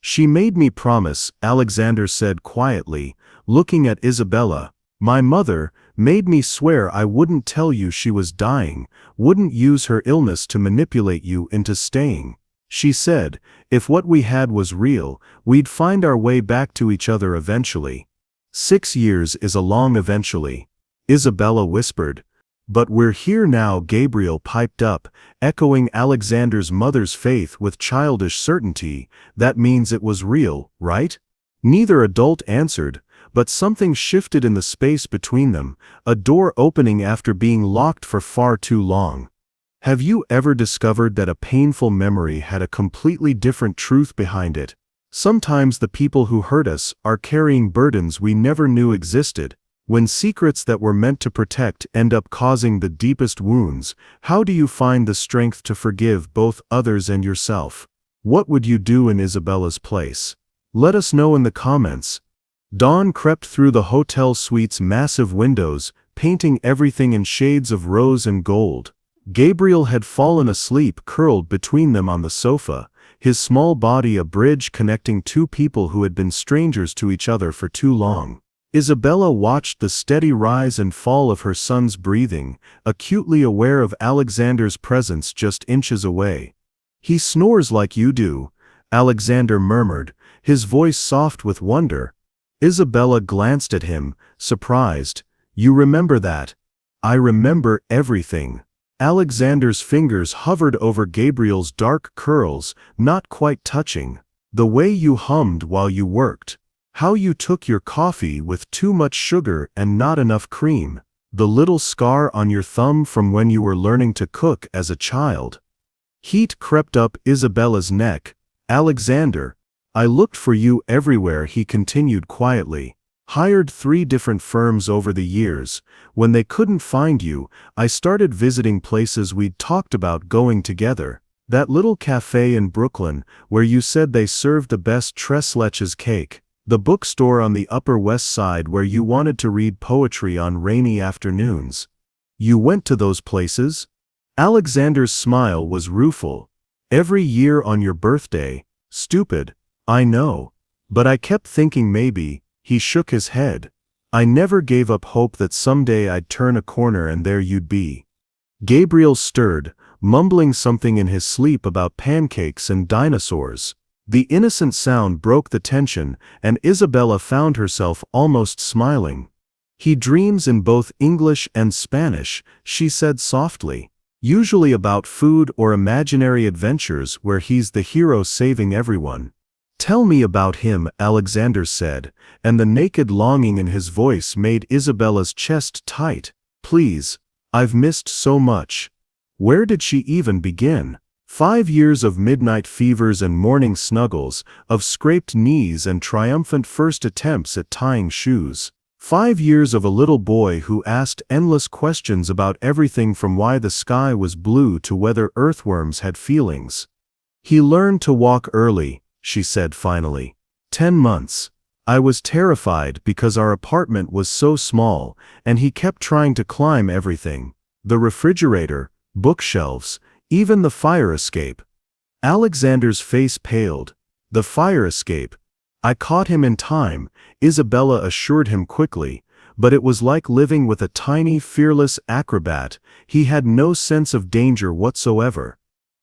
"She made me promise," Alexander said quietly, looking at Isabella. "My mother made me swear I wouldn't tell you she was dying, wouldn't use her illness to manipulate you into staying. She said, if what we had was real, we'd find our way back to each other eventually." 6 years is a long eventually, Isabella whispered. "But we're here now," Gabriel piped up, echoing Alexander's mother's faith with childish certainty. "That means it was real, right?" Neither adult answered, but something shifted in the space between them, a door opening after being locked for far too long. Have you ever discovered that a painful memory had a completely different truth behind it? Sometimes the people who hurt us are carrying burdens we never knew existed. When secrets that were meant to protect end up causing the deepest wounds, how do you find the strength to forgive both others and yourself? What would you do in Isabella's place? Let us know in the comments. Dawn crept through the hotel suite's massive windows, painting everything in shades of rose and gold. Gabriel had fallen asleep curled between them on the sofa, his small body a bridge connecting two people who had been strangers to each other for too long. Isabella watched the steady rise and fall of her son's breathing, acutely aware of Alexander's presence just inches away. "He snores like you do," Alexander murmured, his voice soft with wonder. Isabella glanced at him, surprised. "You remember that?" "I remember everything." Alexander's fingers hovered over Gabriel's dark curls, not quite touching. "The way you hummed while you worked. How you took your coffee with too much sugar and not enough cream. The little scar on your thumb from when you were learning to cook as a child." Heat crept up Isabella's neck. "Alexander, I looked for you everywhere," he continued quietly. "Hired 3 different firms over the years. When they couldn't find you, I started visiting places we'd talked about going together. That little cafe in Brooklyn, where you said they served the best tres leches cake. The bookstore on the Upper West Side where you wanted to read poetry on rainy afternoons. You went to those places?" Alexander's smile was rueful. "Every year on your birthday. Stupid. I know. But I kept thinking maybe." He shook his head. "I never gave up hope that someday I'd turn a corner and there you'd be." Gabriel stirred, mumbling something in his sleep about pancakes and dinosaurs. The innocent sound broke the tension, and Isabella found herself almost smiling. "He dreams in both English and Spanish," she said softly. "Usually about food or imaginary adventures where he's the hero saving everyone." "Tell me about him," Alexander said, and the naked longing in his voice made Isabella's chest tight. "Please, I've missed so much." Where did she even begin? 5 years of midnight fevers and morning snuggles, of scraped knees and triumphant first attempts at tying shoes. 5 years of a little boy who asked endless questions about everything from why the sky was blue to whether earthworms had feelings. "He learned to walk early," she said finally. 10 months. I was terrified because our apartment was so small, and he kept trying to climb everything. The refrigerator, bookshelves, even the fire escape." Alexander's face paled. "The fire escape. I caught him in time," Isabella assured him quickly, "but it was like living with a tiny, fearless acrobat. He had no sense of danger whatsoever."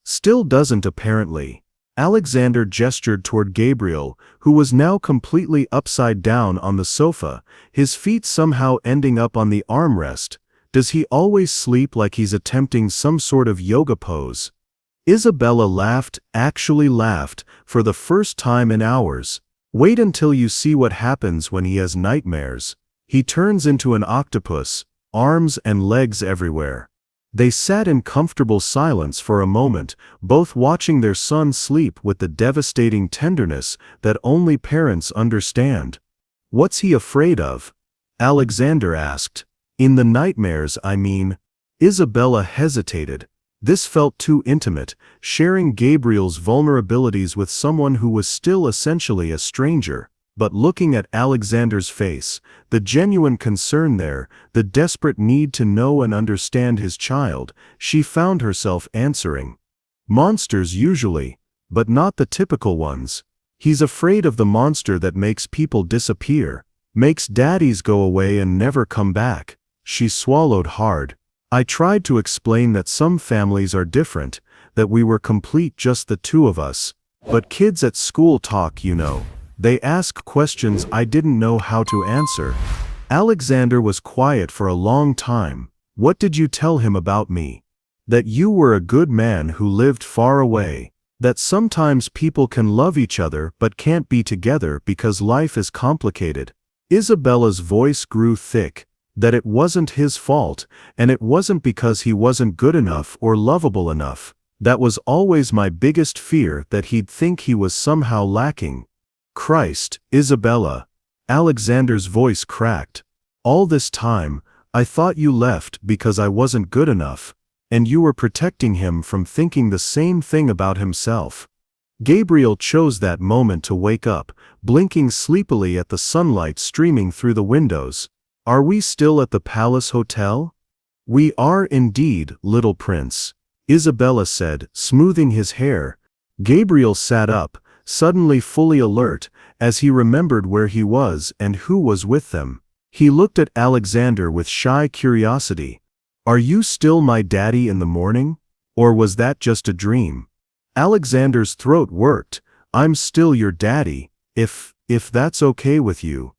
"Still doesn't apparently." Alexander gestured toward Gabriel, who was now completely upside down on the sofa, his feet somehow ending up on the armrest. Does he always sleep like he's attempting some sort of yoga pose? Isabella laughed, actually laughed, for the first time in hours. Wait until you see what happens when he has nightmares. He turns into an octopus, arms and legs everywhere. They sat in comfortable silence for a moment, both watching their son sleep with the devastating tenderness that only parents understand. What's he afraid of? Alexander asked. In the nightmares, I mean. Isabella hesitated. This felt too intimate, sharing Gabriel's vulnerabilities with someone who was still essentially a stranger. But looking at Alexander's face, the genuine concern there, the desperate need to know and understand his child, she found herself answering. Monsters usually, but not the typical ones. He's afraid of the monster that makes people disappear, makes daddies go away and never come back. She swallowed hard. I tried to explain that some families are different, that we were complete just the two of us. But kids at school talk, you know. They ask questions I didn't know how to answer. Alexander was quiet for a long time. What did you tell him about me? That you were a good man who lived far away. That sometimes people can love each other but can't be together because life is complicated. Isabella's voice grew thick. That it wasn't his fault, and it wasn't because he wasn't good enough or lovable enough. That was always my biggest fear, that he'd think he was somehow lacking. Christ, Isabella. Alexander's voice cracked. All this time, I thought you left because I wasn't good enough, and you were protecting him from thinking the same thing about himself. Gabriel chose that moment to wake up, blinking sleepily at the sunlight streaming through the windows. Are we still at the Palace Hotel? We are indeed, little prince, Isabella said, smoothing his hair. Gabriel sat up, suddenly fully alert, as he remembered where he was and who was with them. He looked at Alexander with shy curiosity. Are you still my daddy in the morning? Or was that just a dream? Alexander's throat worked. I'm still your daddy, if that's okay with you.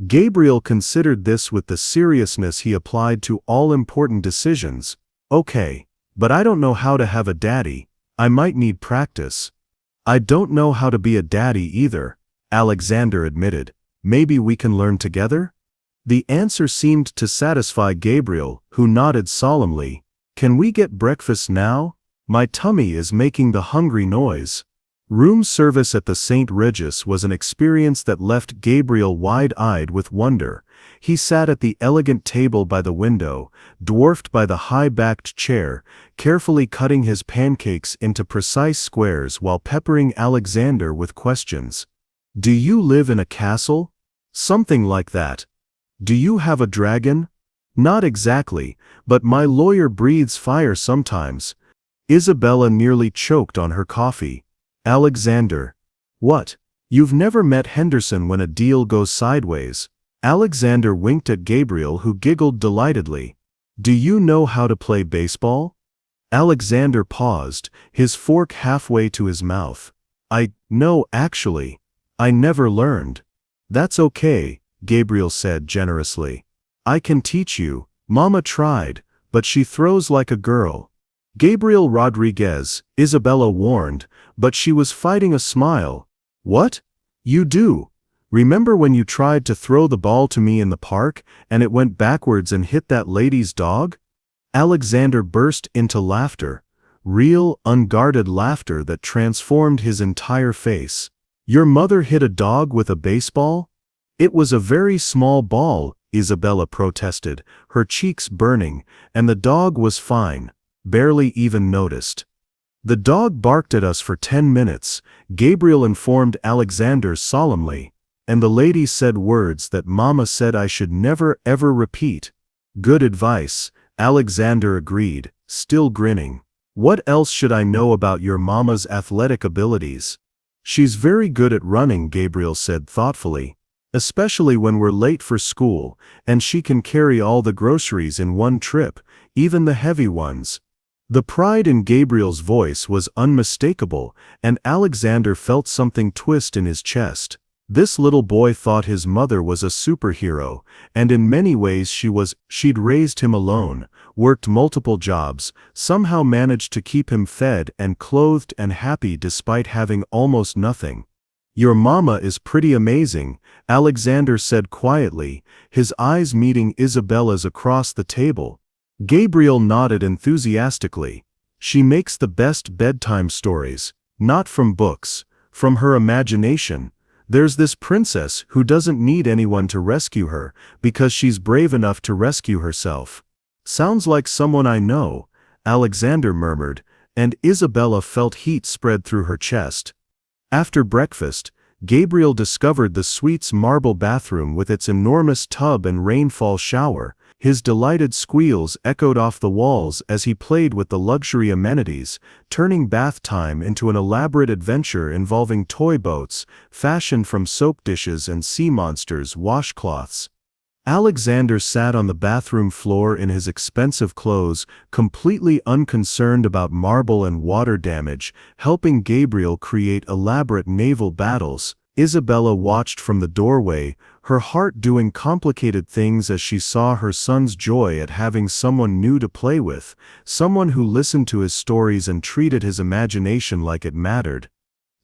Gabriel considered this with the seriousness he applied to all important decisions. Okay, but I don't know how to have a daddy. I might need practice. I don't know how to be a daddy either, Alexander admitted. Maybe we can learn together? The answer seemed to satisfy Gabriel, who nodded solemnly. Can we get breakfast now? My tummy is making the hungry noise. Room service at the St. Regis was an experience that left Gabriel wide-eyed with wonder. He sat at the elegant table by the window, dwarfed by the high-backed chair, carefully cutting his pancakes into precise squares while peppering Alexander with questions. Do you live in a castle? Something like that. Do you have a dragon? Not exactly, but my lawyer breathes fire sometimes. Isabella nearly choked on her coffee. Alexander. What? You've never met Henderson when a deal goes sideways. Alexander winked at Gabriel, who giggled delightedly. Do you know how to play baseball? Alexander paused, his fork halfway to his mouth. No, actually. I never learned. That's okay, Gabriel said generously. I can teach you. Mama tried, but she throws like a girl. Gabriel Rodriguez, Isabella warned, but she was fighting a smile. What? You do? Remember when you tried to throw the ball to me in the park, and it went backwards and hit that lady's dog? Alexander burst into laughter. Real, unguarded laughter that transformed his entire face. Your mother hit a dog with a baseball? It was a very small ball, Isabella protested, her cheeks burning, and the dog was fine. Barely even noticed. The dog barked at us for 10 minutes, Gabriel informed Alexander solemnly, and the lady said words that Mama said I should never ever repeat. Good advice, Alexander agreed, still grinning. What else should I know about your mama's athletic abilities? She's very good at running, Gabriel said thoughtfully. Especially when we're late for school, and she can carry all the groceries in one trip, even the heavy ones. The pride in Gabriel's voice was unmistakable, and Alexander felt something twist in his chest. This little boy thought his mother was a superhero, and in many ways she'd raised him alone, worked multiple jobs, somehow managed to keep him fed and clothed and happy despite having almost nothing. "Your mama is pretty amazing," Alexander said quietly, his eyes meeting Isabella's across the table. Gabriel nodded enthusiastically. "She makes the best bedtime stories, not from books, from her imagination. There's this princess who doesn't need anyone to rescue her because she's brave enough to rescue herself." "Sounds like someone I know," Alexander murmured, and Isabella felt heat spread through her chest. After breakfast, Gabriel discovered the suite's marble bathroom with its enormous tub and rainfall shower. His delighted squeals echoed off the walls as he played with the luxury amenities, turning bath time into an elaborate adventure involving toy boats, fashioned from soap dishes and sea monsters' washcloths. Alexander sat on the bathroom floor in his expensive clothes, completely unconcerned about marble and water damage, helping Gabriel create elaborate naval battles. Isabella watched from the doorway, her heart doing complicated things as she saw her son's joy at having someone new to play with, someone who listened to his stories and treated his imagination like it mattered.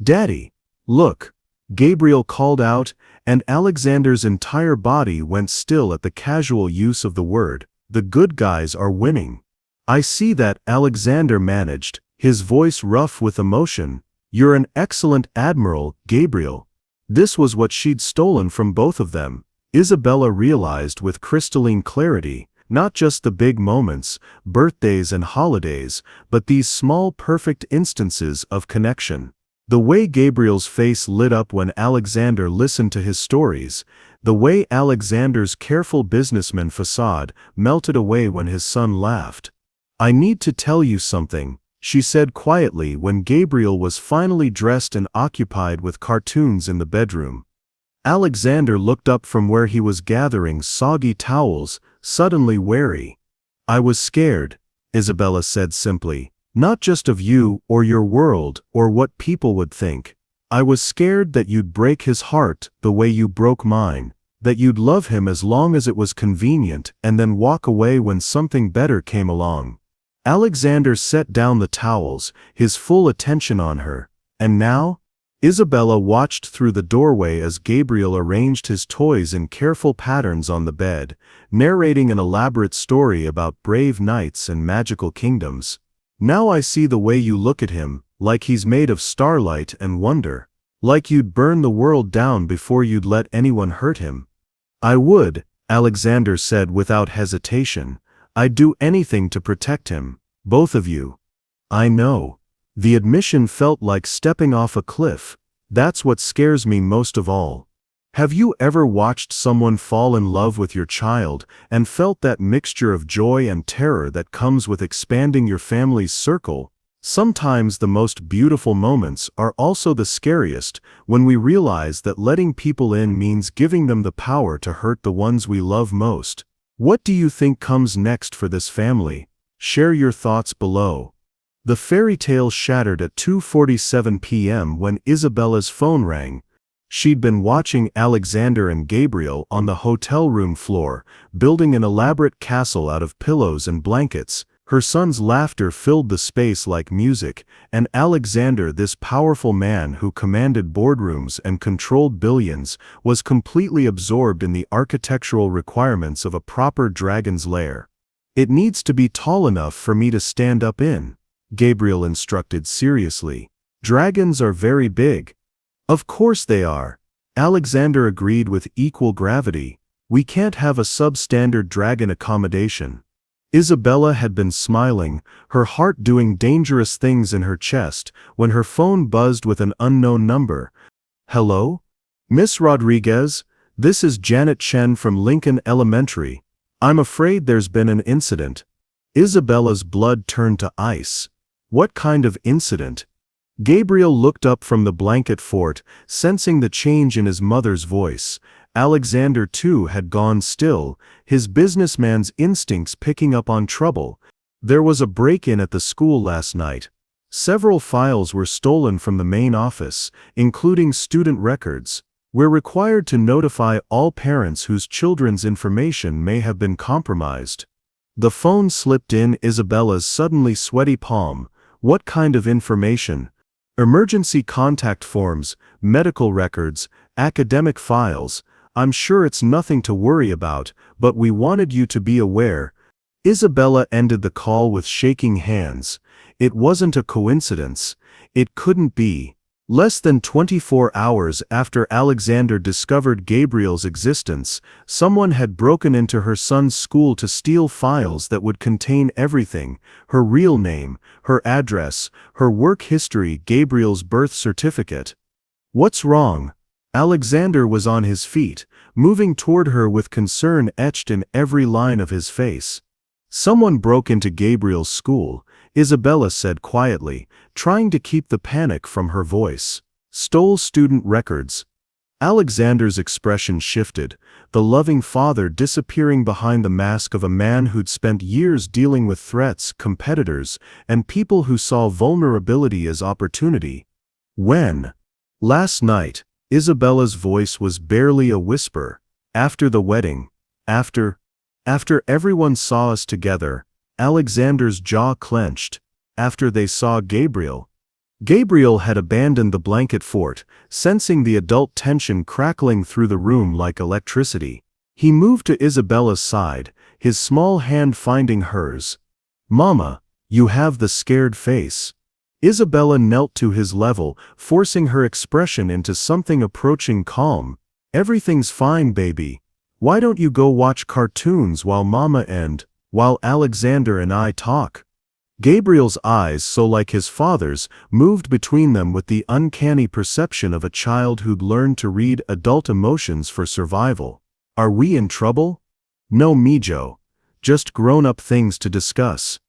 "Daddy, look," Gabriel called out, and Alexander's entire body went still at the casual use of the word. "The good guys are winning." "I see that," Alexander managed, his voice rough with emotion. "You're an excellent admiral, Gabriel." This was what she'd stolen from both of them. Isabella realized with crystalline clarity, not just the big moments, birthdays and holidays, but these small perfect instances of connection. The way Gabriel's face lit up when Alexander listened to his stories, the way Alexander's careful businessman facade melted away when his son laughed. "I need to tell you something," she said quietly when Gabriel was finally dressed and occupied with cartoons in the bedroom. Alexander looked up from where he was gathering soggy towels, suddenly wary. "I was scared," Isabella said simply. "Not just of you or your world or what people would think. I was scared that you'd break his heart the way you broke mine, that you'd love him as long as it was convenient and then walk away when something better came along." Alexander set down the towels, his full attention on her. "And now?" Isabella watched through the doorway as Gabriel arranged his toys in careful patterns on the bed, narrating an elaborate story about brave knights and magical kingdoms. "Now I see the way you look at him, like he's made of starlight and wonder. Like you'd burn the world down before you'd let anyone hurt him." "I would," Alexander said without hesitation. "I'd do anything to protect him. Both of you." "I know." The admission felt like stepping off a cliff. "That's what scares me most of all." Have you ever watched someone fall in love with your child and felt that mixture of joy and terror that comes with expanding your family's circle? Sometimes the most beautiful moments are also the scariest, when we realize that letting people in means giving them the power to hurt the ones we love most. What do you think comes next for this family? Share your thoughts below. The fairy tale shattered at 2:47 p.m. when Isabella's phone rang. She'd been watching Alexander and Gabriel on the hotel room floor, building an elaborate castle out of pillows and blankets. Her son's laughter filled the space like music, and Alexander, this powerful man who commanded boardrooms and controlled billions, was completely absorbed in the architectural requirements of a proper dragon's lair. "It needs to be tall enough for me to stand up in," Gabriel instructed seriously. "Dragons are very big." "Of course they are," Alexander agreed with equal gravity. "We can't have a substandard dragon accommodation." Isabella had been smiling, her heart doing dangerous things in her chest, when her phone buzzed with an unknown number. "Hello? Miss Rodriguez, this is Janet Chen from Lincoln Elementary. I'm afraid there's been an incident." Isabella's blood turned to ice. What kind of incident? Gabriel looked up from the blanket fort, sensing the change in his mother's voice. Alexander too had gone still, his businessman's instincts picking up on trouble. There was a break-in at the school last night. Several files were stolen from the main office, including student records. We're required to notify all parents whose children's information may have been compromised. The phone slipped in Isabella's suddenly sweaty palm. What kind of information? Emergency contact forms, medical records, academic files. I'm sure it's nothing to worry about, but we wanted you to be aware. Isabella ended the call with shaking hands. It wasn't a coincidence. It couldn't be. Less than 24 hours after Alexander discovered Gabriel's existence, someone had broken into her son's school to steal files that would contain everything: her real name, her address, her work history, Gabriel's birth certificate. What's wrong? Alexander was on his feet, moving toward her with concern etched in every line of his face. Someone broke into Gabriel's school, Isabella said quietly, trying to keep the panic from her voice. Stole student records. Alexander's expression shifted, the loving father disappearing behind the mask of a man who'd spent years dealing with threats, competitors, and people who saw vulnerability as opportunity. When? Last night. Isabella's voice was barely a whisper. After the wedding. After everyone saw us together. Alexander's jaw clenched. After they saw Gabriel. Gabriel had abandoned the blanket fort, sensing the adult tension crackling through the room like electricity. He moved to Isabella's side, his small hand finding hers. "Mama, you have the scared face." Isabella knelt to his level, forcing her expression into something approaching calm. "Everything's fine, baby. Why don't you go watch cartoons while while Alexander and I talk?" Gabriel's eyes, so like his father's, moved between them with the uncanny perception of a child who'd learned to read adult emotions for survival. "Are we in trouble?" "No, Mijo. Just grown-up things to discuss."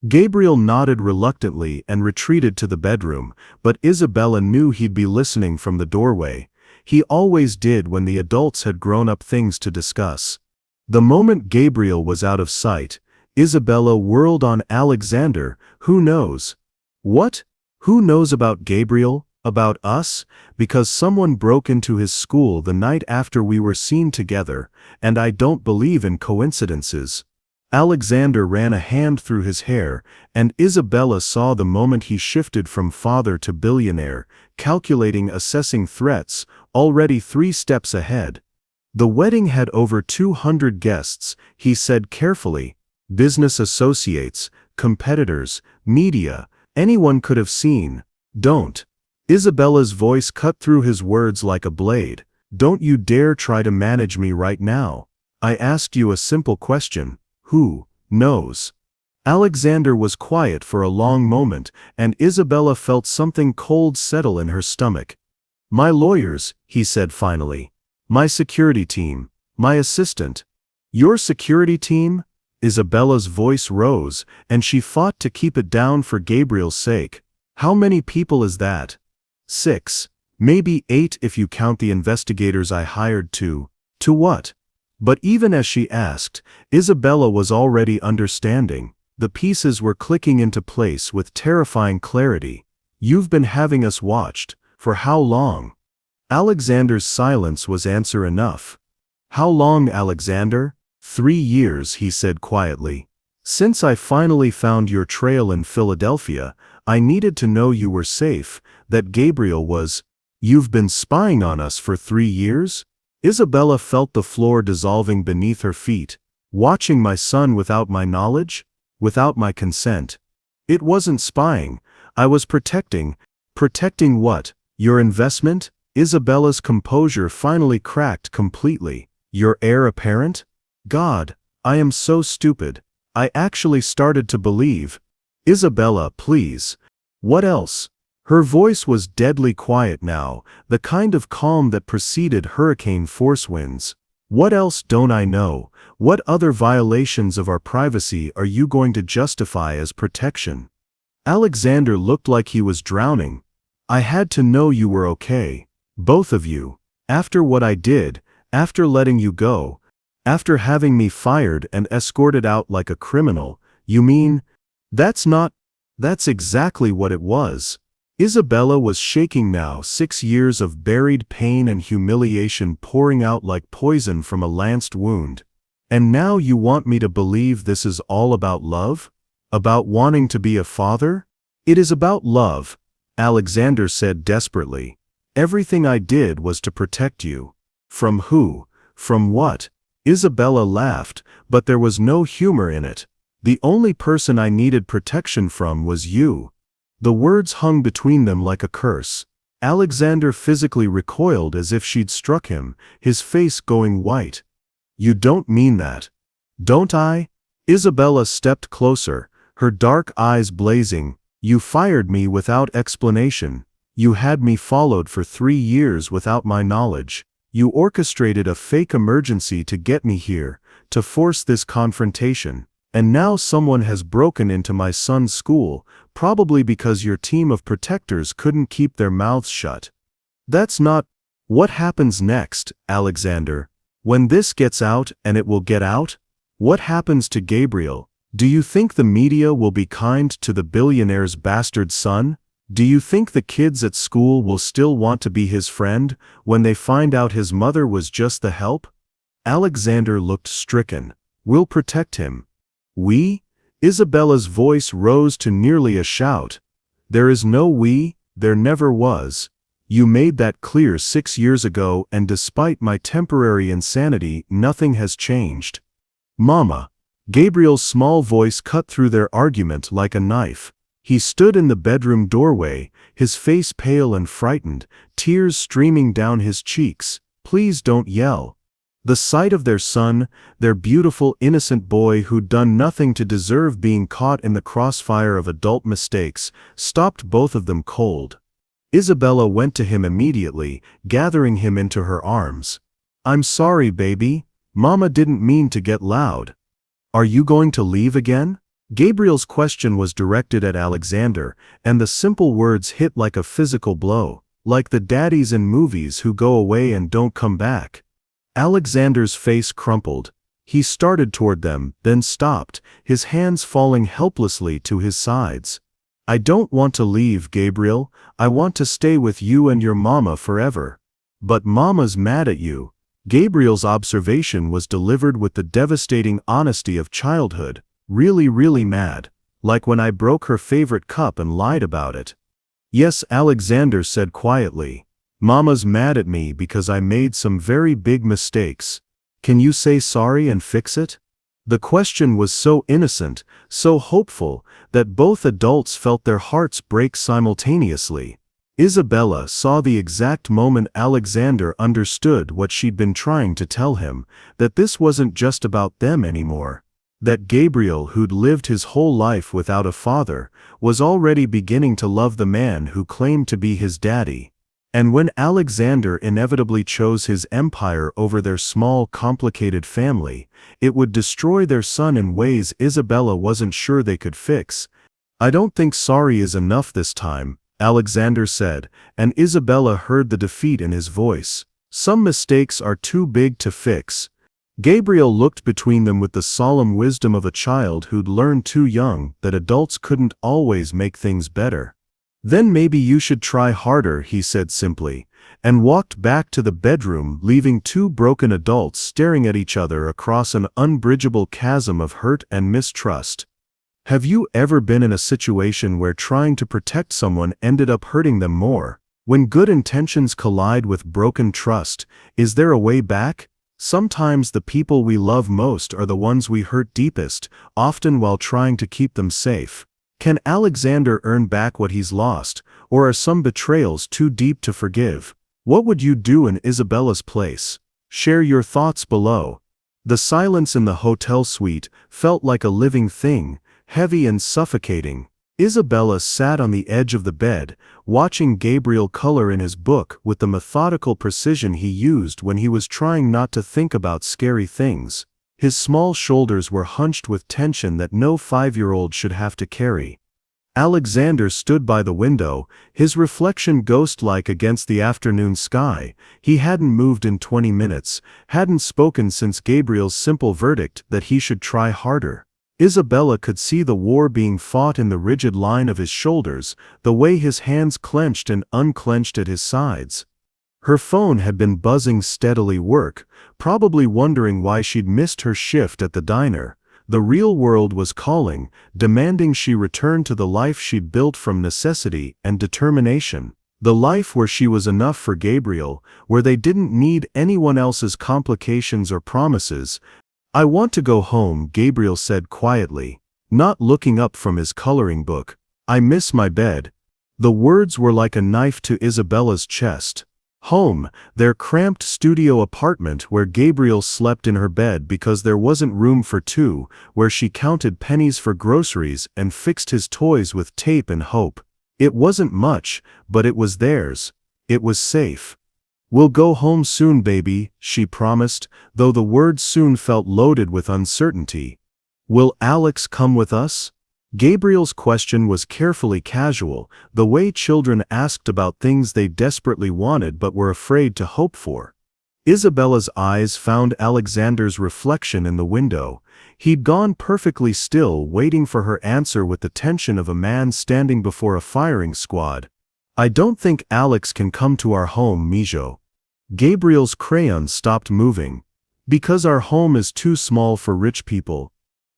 Gabriel nodded reluctantly and retreated to the bedroom, but Isabella knew he'd be listening from the doorway. He always did when the adults had grown-up things to discuss. The moment Gabriel was out of sight, Isabella whirled on Alexander. "Who knows?" "What? Who knows about Gabriel? About us? Because someone broke into his school the night after we were seen together, and I don't believe in coincidences." Alexander ran a hand through his hair, and Isabella saw the moment he shifted from father to billionaire, calculating, assessing threats, already 3 steps ahead. "The wedding had over 200 guests," he said carefully. "Business associates, competitors, media, anyone could have seen." "Don't." Isabella's voice cut through his words like a blade. "Don't you dare try to manage me right now. I asked you a simple question. Who knows?" Alexander was quiet for a long moment, and Isabella felt something cold settle in her stomach. "My lawyers," he said finally. "My security team. My assistant." "Your security team?" Isabella's voice rose, and she fought to keep it down for Gabriel's sake. "How many people is that?" 6. Maybe 8 if you count the investigators I hired to. To what? But even as she asked, Isabella was already understanding. The pieces were clicking into place with terrifying clarity. "You've been having us watched. For how long?" Alexander's silence was answer enough. "How long, Alexander?" 3 years, he said quietly. "Since I finally found your trail in Philadelphia, I needed to know you were safe, that Gabriel was." "You've been spying on us for 3 years?" Isabella felt the floor dissolving beneath her feet. "Watching my son without my knowledge? Without my consent?" "It wasn't spying. I was protecting." "Protecting what? Your investment?" Isabella's composure finally cracked completely. "Your heir apparent?" "God, I am so stupid. I actually started to believe." "Isabella, please." "What else?" Her voice was deadly quiet now, the kind of calm that preceded hurricane force winds. "What else don't I know? What other violations of our privacy are you going to justify as protection?" Alexander looked like he was drowning. "I had to know you were okay. Both of you. After what I did, after letting you go, after having me fired and escorted out like a criminal." "You mean?" That's not, that's exactly what it was. Isabella was shaking now, 6 years of buried pain and humiliation pouring out like poison from a lanced wound. And now you want me to believe this is all about love? About wanting to be a father? It is about love, Alexander said desperately. Everything I did was to protect you. From who? From what? Isabella laughed, but there was no humor in it. The only person I needed protection from was you. The words hung between them like a curse. Alexander physically recoiled as if she'd struck him, his face going white. You don't mean that. Don't I? Isabella stepped closer, her dark eyes blazing. You fired me without explanation. You had me followed for 3 years without my knowledge. You orchestrated a fake emergency to get me here, to force this confrontation. And now someone has broken into my son's school, probably because your team of protectors couldn't keep their mouths shut. That's not what happens next, Alexander. When this gets out, and it will get out, what happens to Gabriel? Do you think the media will be kind to the billionaire's bastard son? Do you think the kids at school will still want to be his friend when they find out his mother was just the help? Alexander looked stricken. We'll protect him. We? Isabella's voice rose to nearly a shout. There is no we, there never was. You made that clear 6 years ago, and despite my temporary insanity, nothing has changed. Mama. Gabriel's small voice cut through their argument like a knife. He stood in the bedroom doorway, his face pale and frightened, tears streaming down his cheeks. Please don't yell. The sight of their son, their beautiful innocent boy who'd done nothing to deserve being caught in the crossfire of adult mistakes, stopped both of them cold. Isabella went to him immediately, gathering him into her arms. I'm sorry, baby. Mama didn't mean to get loud. Are you going to leave again? Gabriel's question was directed at Alexander, and the simple words hit like a physical blow, like the daddies in movies who go away and don't come back. Alexander's face crumpled. He started toward them, then stopped, his hands falling helplessly to his sides. I don't want to leave, Gabriel. I want to stay with you and your mama forever. But Mama's mad at you. Gabriel's observation was delivered with the devastating honesty of childhood. Really, really mad. Like when I broke her favorite cup and lied about it. Yes, Alexander said quietly. Mama's mad at me because I made some very big mistakes. Can you say sorry and fix it? The question was so innocent, so hopeful, that both adults felt their hearts break simultaneously. Isabella saw the exact moment Alexander understood what she'd been trying to tell him, that this wasn't just about them anymore. That Gabriel, who'd lived his whole life without a father, was already beginning to love the man who claimed to be his daddy. And when Alexander inevitably chose his empire over their small, complicated family, it would destroy their son in ways Isabella wasn't sure they could fix. I don't think sorry is enough this time, Alexander said, and Isabella heard the defeat in his voice. Some mistakes are too big to fix. Gabriel looked between them with the solemn wisdom of a child who'd learned too young that adults couldn't always make things better. Then maybe you should try harder, he said simply, and walked back to the bedroom, leaving two broken adults staring at each other across an unbridgeable chasm of hurt and mistrust. Have you ever been in a situation where trying to protect someone ended up hurting them more? When good intentions collide with broken trust, is there a way back? Sometimes the people we love most are the ones we hurt deepest, often while trying to keep them safe. Can Alexander earn back what he's lost, or are some betrayals too deep to forgive? What would you do in Isabella's place? Share your thoughts below. The silence in the hotel suite felt like a living thing, heavy and suffocating. Isabella sat on the edge of the bed, watching Gabriel color in his book with the methodical precision he used when he was trying not to think about scary things. His small shoulders were hunched with tension that no 5-year-old should have to carry. Alexander stood by the window, his reflection ghost-like against the afternoon sky. He hadn't moved in 20 minutes, hadn't spoken since Gabriel's simple verdict that he should try harder. Isabella could see the war being fought in the rigid line of his shoulders, the way his hands clenched and unclenched at his sides. Her phone had been buzzing steadily probably wondering why she'd missed her shift at the diner. The real world was calling, demanding she return to the life she'd built from necessity and determination. The life where she was enough for Gabriel, where they didn't need anyone else's complications or promises. "I want to go home," Gabriel said quietly, not looking up from his coloring book. "I miss my bed." The words were like a knife to Isabella's chest. Home, their cramped studio apartment where Gabriel slept in her bed because there wasn't room for two, where she counted pennies for groceries and fixed his toys with tape and hope. It wasn't much, but it was theirs. It was safe. "We'll go home soon, baby," she promised, though the word soon felt loaded with uncertainty. "Will Alex come with us?" Gabriel's question was carefully casual, the way children asked about things they desperately wanted but were afraid to hope for. Isabella's eyes found Alexander's reflection in the window. He'd gone perfectly still, waiting for her answer with the tension of a man standing before a firing squad. "I don't think Alex can come to our home, Mijo." Gabriel's crayon stopped moving. "Because our home is too small for rich people."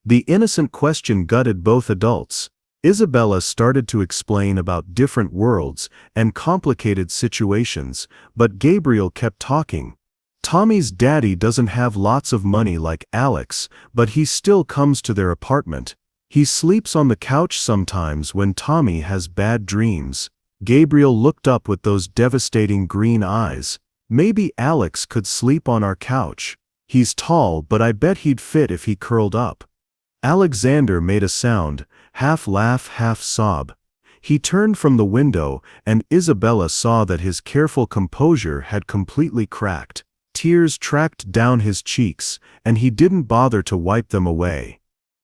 The innocent question gutted both adults. Isabella started to explain about different worlds and complicated situations, but Gabriel kept talking. "Tommy's daddy doesn't have lots of money like Alex, but he still comes to their apartment. He sleeps on the couch sometimes when Tommy has bad dreams." Gabriel looked up with those devastating green eyes. "Maybe Alex could sleep on our couch. He's tall, but I bet he'd fit if he curled up." Alexander made a sound, half laugh, half sob. He turned from the window, and Isabella saw that his careful composure had completely cracked. Tears tracked down his cheeks, and he didn't bother to wipe them away.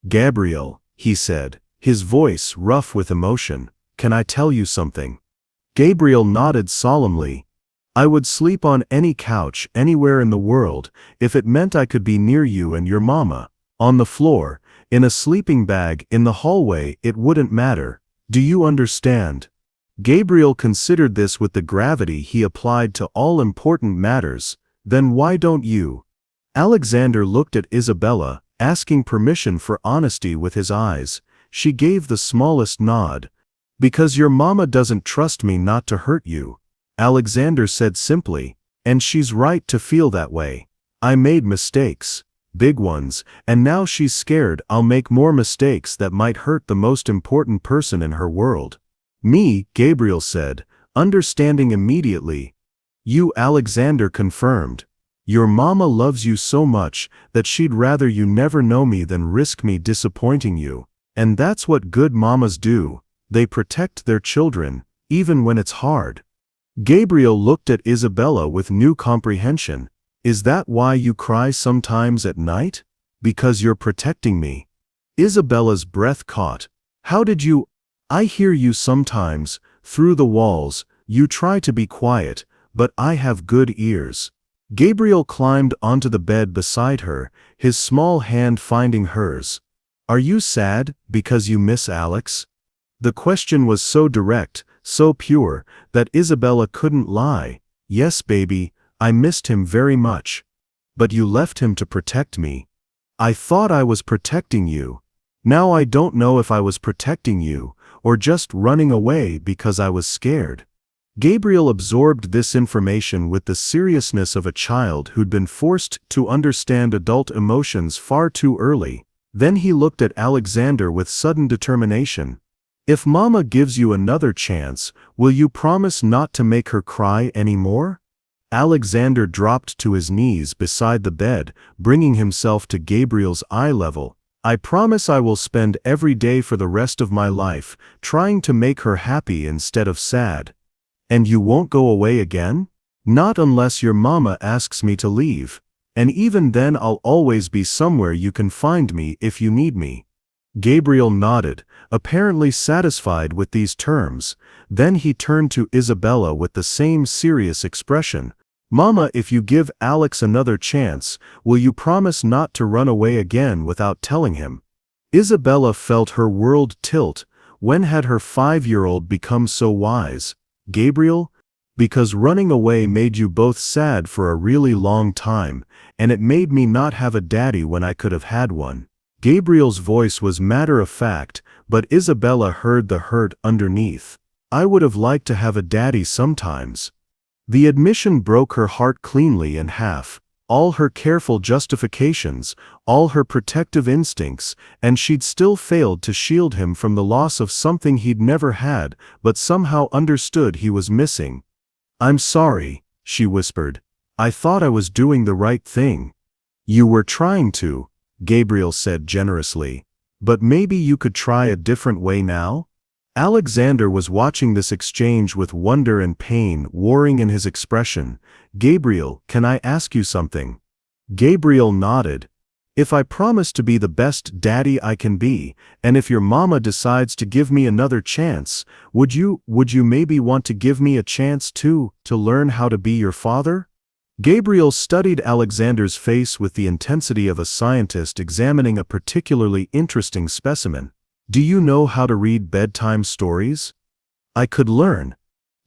"Gabriel," he said, his voice rough with emotion, "can I tell you something?" Gabriel nodded solemnly. "I would sleep on any couch anywhere in the world if it meant I could be near you and your mama. On the floor, in a sleeping bag, in the hallway, it wouldn't matter. Do you understand?" Gabriel considered this with the gravity he applied to all important matters. "Then why don't you?" Alexander looked at Isabella, asking permission for honesty with his eyes. She gave the smallest nod. "Because your mama doesn't trust me not to hurt you," Alexander said simply, "and she's right to feel that way. I made mistakes. Big ones, and now she's scared I'll make more mistakes that might hurt the most important person in her world." "Me," Gabriel said, understanding immediately. "You," Alexander confirmed. "Your mama loves you so much that she'd rather you never know me than risk me disappointing you. And that's what good mamas do. They protect their children, even when it's hard." Gabriel looked at Isabella with new comprehension. "Is that why you cry sometimes at night? Because you're protecting me?" Isabella's breath caught. "How did you—" "I hear you sometimes, through the walls. You try to be quiet, but I have good ears." Gabriel climbed onto the bed beside her, his small hand finding hers. "Are you sad because you miss Alex?" The question was so direct, so pure, that Isabella couldn't lie. "Yes, baby. I missed him very much." "But you left him to protect me." "I thought I was protecting you. Now I don't know if I was protecting you, or just running away because I was scared." Gabriel absorbed this information with the seriousness of a child who'd been forced to understand adult emotions far too early. Then he looked at Alexander with sudden determination. "If Mama gives you another chance, will you promise not to make her cry anymore?" Alexander dropped to his knees beside the bed, bringing himself to Gabriel's eye level. "I promise I will spend every day for the rest of my life trying to make her happy instead of sad." "And you won't go away again?" "Not unless your mama asks me to leave. And even then I'll always be somewhere you can find me if you need me." Gabriel nodded, apparently satisfied with these terms. Then he turned to Isabella with the same serious expression. "Mama, if you give Alex another chance, will you promise not to run away again without telling him?" Isabella felt her world tilt. When had her 5-year-old become so wise? Gabriel? Because running away made you both sad for a really long time, and it made me not have a daddy when I could have had one. Gabriel's voice was matter-of-fact, but Isabella heard the hurt underneath. I would have liked to have a daddy sometimes. The admission broke her heart cleanly in half. All her careful justifications, all her protective instincts, and she'd still failed to shield him from the loss of something he'd never had, but somehow understood he was missing. "I'm sorry," she whispered. "I thought I was doing the right thing." "You were trying to," Gabriel said generously. "But maybe you could try a different way now?" Alexander was watching this exchange with wonder and pain warring in his expression. "Gabriel, can I ask you something?" Gabriel nodded. "If I promise to be the best daddy I can be, and if your mama decides to give me another chance, would you maybe want to give me a chance too, to learn how to be your father?" Gabriel studied Alexander's face with the intensity of a scientist examining a particularly interesting specimen. "Do you know how to read bedtime stories?" "I could learn."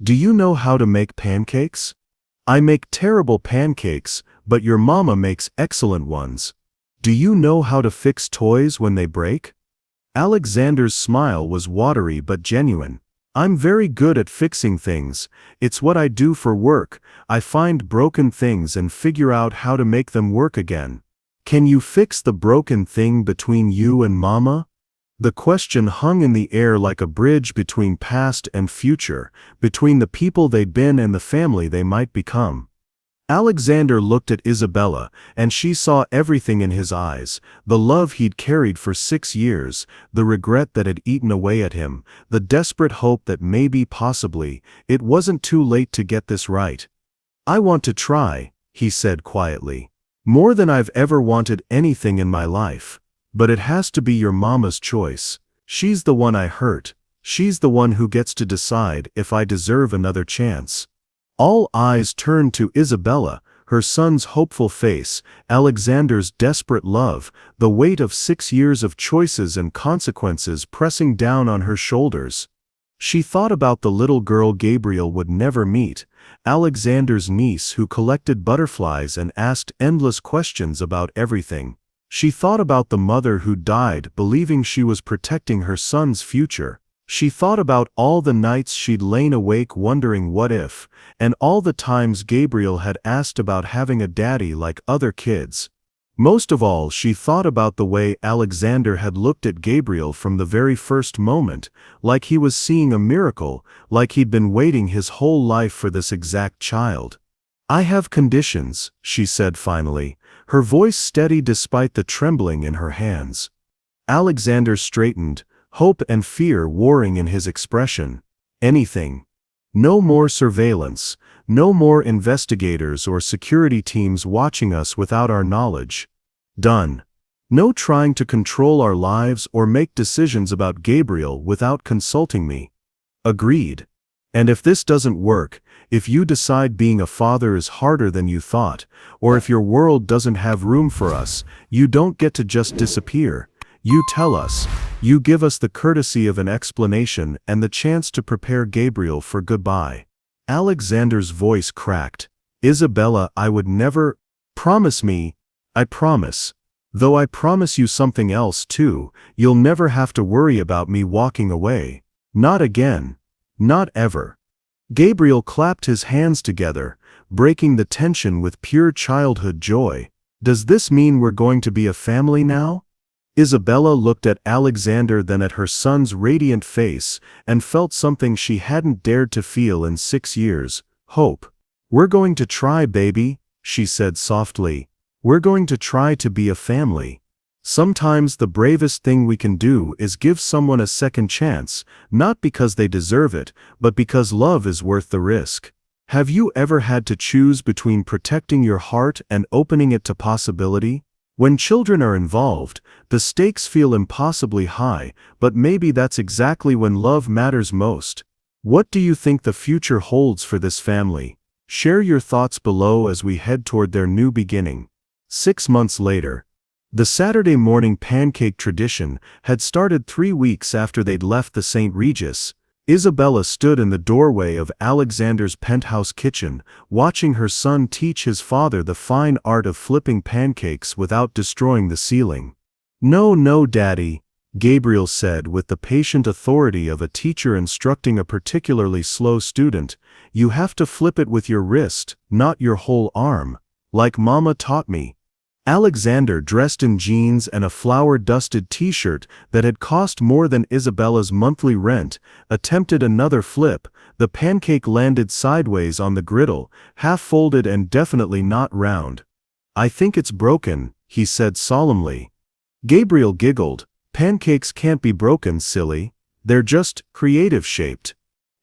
"Do you know how to make pancakes?" "I make terrible pancakes, but your mama makes excellent ones." "Do you know how to fix toys when they break?" Alexander's smile was watery but genuine. "I'm very good at fixing things. It's what I do for work. I find broken things and figure out how to make them work again." "Can you fix the broken thing between you and mama?" The question hung in the air like a bridge between past and future, between the people they'd been and the family they might become. Alexander looked at Isabella, and she saw everything in his eyes: the love he'd carried for 6 years, the regret that had eaten away at him, the desperate hope that maybe, possibly, it wasn't too late to get this right. "I want to try," he said quietly. "More than I've ever wanted anything in my life. But it has to be your mama's choice. She's the one I hurt. She's the one who gets to decide if I deserve another chance." All eyes turned to Isabella, her son's hopeful face, Alexander's desperate love, the weight of 6 years of choices and consequences pressing down on her shoulders. She thought about the little girl Gabriel would never meet, Alexander's niece who collected butterflies and asked endless questions about everything. She thought about the mother who died believing she was protecting her son's future. She thought about all the nights she'd lain awake wondering what if, and all the times Gabriel had asked about having a daddy like other kids. Most of all, she thought about the way Alexander had looked at Gabriel from the very first moment, like he was seeing a miracle, like he'd been waiting his whole life for this exact child. "I have conditions," she said finally, her voice steady despite the trembling in her hands. Alexander straightened, hope and fear warring in his expression. "Anything. No more surveillance, no more investigators or security teams watching us without our knowledge. Done. No trying to control our lives or make decisions about Gabriel without consulting me." "Agreed. And if this doesn't work, if you decide being a father is harder than you thought, or if your world doesn't have room for us, you don't get to just disappear. You tell us. You give us the courtesy of an explanation and the chance to prepare Gabriel for goodbye." Alexander's voice cracked. "Isabella, I would never—" "Promise me." "I promise. Though I promise you something else too, you'll never have to worry about me walking away. Not again. Not ever." Gabriel clapped his hands together, breaking the tension with pure childhood joy. "Does this mean we're going to be a family now?" Isabella looked at Alexander, then at her son's radiant face, and felt something she hadn't dared to feel in 6 years: hope. "We're going to try, baby," she said softly. "We're going to try to be a family. Sometimes the bravest thing we can do is give someone a second chance, not because they deserve it, but because love is worth the risk." Have you ever had to choose between protecting your heart and opening it to possibility? When children are involved, the stakes feel impossibly high, but maybe that's exactly when love matters most. What do you think the future holds for this family? Share your thoughts below as we head toward their new beginning. 6 months later. The Saturday morning pancake tradition had started 3 weeks after they'd left the St. Regis. Isabella stood in the doorway of Alexander's penthouse kitchen, watching her son teach his father the fine art of flipping pancakes without destroying the ceiling. "No, no, Daddy," Gabriel said with the patient authority of a teacher instructing a particularly slow student. "You have to flip it with your wrist, not your whole arm, like Mama taught me." Alexander, dressed in jeans and a flour-dusted t-shirt that had cost more than Isabella's monthly rent, attempted another flip. The pancake landed sideways on the griddle, half-folded and definitely not round. "I think it's broken," he said solemnly. Gabriel giggled. "Pancakes can't be broken, silly. They're just creative-shaped."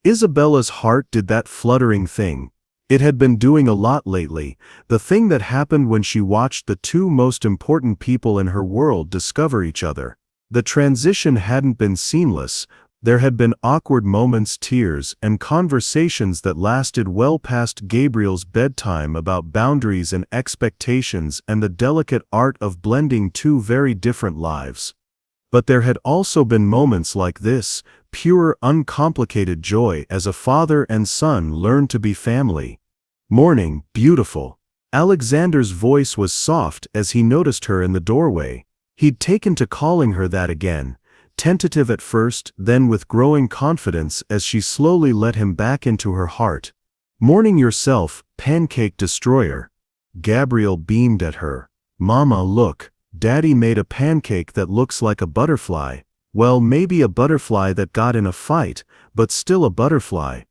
Isabella's heart did that fluttering thing. It had been doing a lot lately, the thing that happened when she watched the two most important people in her world discover each other. The transition hadn't been seamless. There had been awkward moments, tears, and conversations that lasted well past Gabriel's bedtime about boundaries and expectations and the delicate art of blending two very different lives. But there had also been moments like this, pure, uncomplicated joy as a father and son learned to be family. "Morning, beautiful." Alexander's voice was soft as he noticed her in the doorway. He'd taken to calling her that again, tentative at first, then with growing confidence as she slowly let him back into her heart. "Morning yourself, pancake destroyer." Gabriel beamed at her. "Mama, look. Daddy made a pancake that looks like a butterfly. Well, maybe a butterfly that got in a fight, but still a butterfly."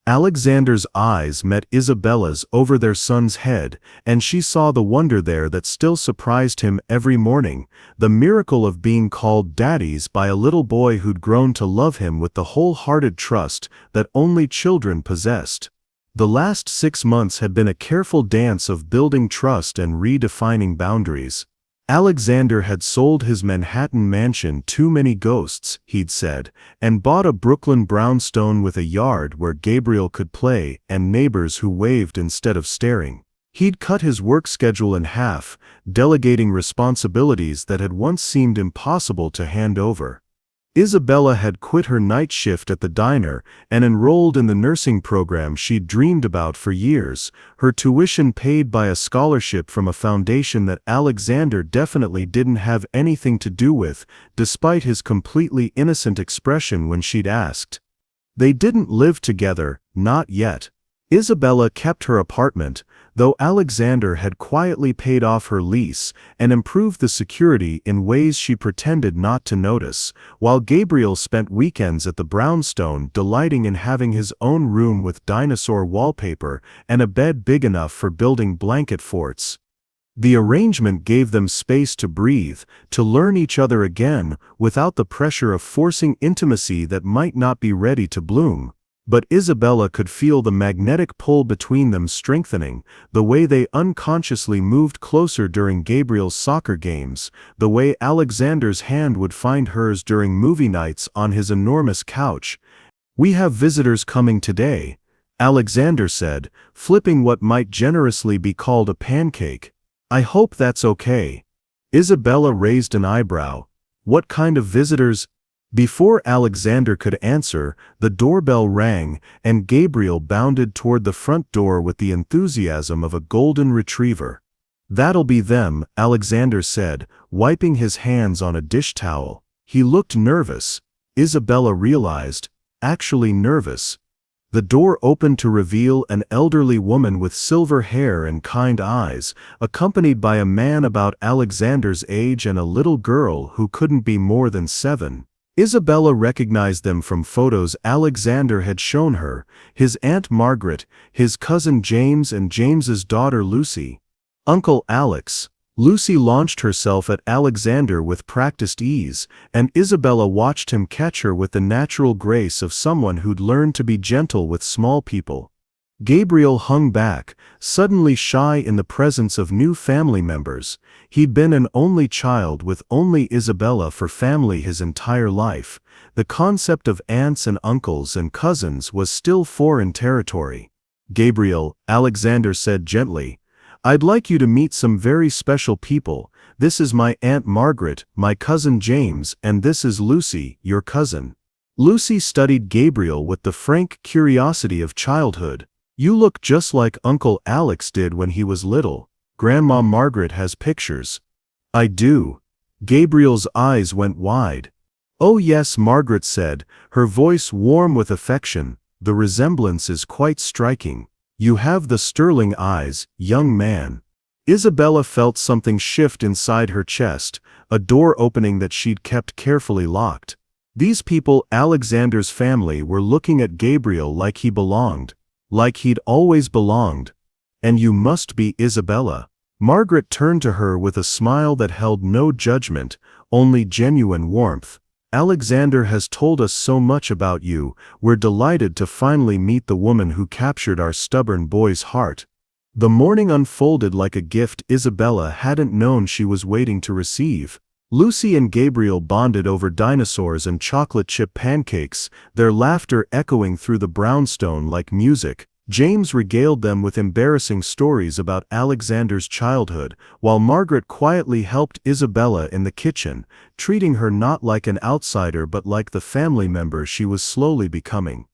Alexander's eyes met Isabella's over their son's head, and she saw the wonder there that still surprised him every morning, the miracle of being called daddies by a little boy who'd grown to love him with the wholehearted trust that only children possessed. The last 6 months had been a careful dance of building trust and redefining boundaries. Alexander had sold his Manhattan mansion, "Too many ghosts," he'd said, and bought a Brooklyn brownstone with a yard where Gabriel could play and neighbors who waved instead of staring. He'd cut his work schedule in half, delegating responsibilities that had once seemed impossible to hand over. Isabella had quit her night shift at the diner and enrolled in the nursing program she'd dreamed about for years, her tuition paid by a scholarship from a foundation that Alexander definitely didn't have anything to do with, despite his completely innocent expression when she'd asked. They didn't live together, not yet. Isabella kept her apartment, though Alexander had quietly paid off her lease and improved the security in ways she pretended not to notice, while Gabriel spent weekends at the brownstone delighting in having his own room with dinosaur wallpaper and a bed big enough for building blanket forts. The arrangement gave them space to breathe, to learn each other again without the pressure of forcing intimacy that might not be ready to bloom. But Isabella could feel the magnetic pull between them strengthening, the way they unconsciously moved closer during Gabriel's soccer games, the way Alexander's hand would find hers during movie nights on his enormous couch. "We have visitors coming today," Alexander said, flipping what might generously be called a pancake. "I hope that's okay." Isabella raised an eyebrow. "What kind of visitors?" Before Alexander could answer, the doorbell rang, and Gabriel bounded toward the front door with the enthusiasm of a golden retriever. "That'll be them," Alexander said, wiping his hands on a dish towel. He looked nervous. Isabella realized, actually nervous. The door opened to reveal an elderly woman with silver hair and kind eyes, accompanied by a man about Alexander's age and a little girl who couldn't be more than 7. Isabella recognized them from photos Alexander had shown her: his Aunt Margaret, his cousin James, and James's daughter Lucy. "Uncle Alex." Lucy launched herself at Alexander with practiced ease, and Isabella watched him catch her with the natural grace of someone who'd learned to be gentle with small people. Gabriel hung back, suddenly shy in the presence of new family members. He'd been an only child with only Isabella for family his entire life. The concept of aunts and uncles and cousins was still foreign territory. "Gabriel," Alexander said gently, "I'd like you to meet some very special people. This is my Aunt Margaret, my cousin James, and this is Lucy, your cousin." Lucy studied Gabriel with the frank curiosity of childhood. "You look just like Uncle Alex did when he was little. Grandma Margaret has pictures." "I do." Gabriel's eyes went wide. "Oh yes," Margaret said, her voice warm with affection. "The resemblance is quite striking. You have the sterling eyes, young man." Isabella felt something shift inside her chest, a door opening that she'd kept carefully locked. These people, Alexander's family, were looking at Gabriel like he belonged. Like he'd always belonged. "And you must be Isabella." Margaret turned to her with a smile that held no judgment, only genuine warmth. "Alexander has told us so much about you. We're delighted to finally meet the woman who captured our stubborn boy's heart." The morning unfolded like a gift Isabella hadn't known she was waiting to receive. Lucy and Gabriel bonded over dinosaurs and chocolate chip pancakes, their laughter echoing through the brownstone like music. James regaled them with embarrassing stories about Alexander's childhood, while Margaret quietly helped Isabella in the kitchen, treating her not like an outsider but like the family member she was slowly becoming.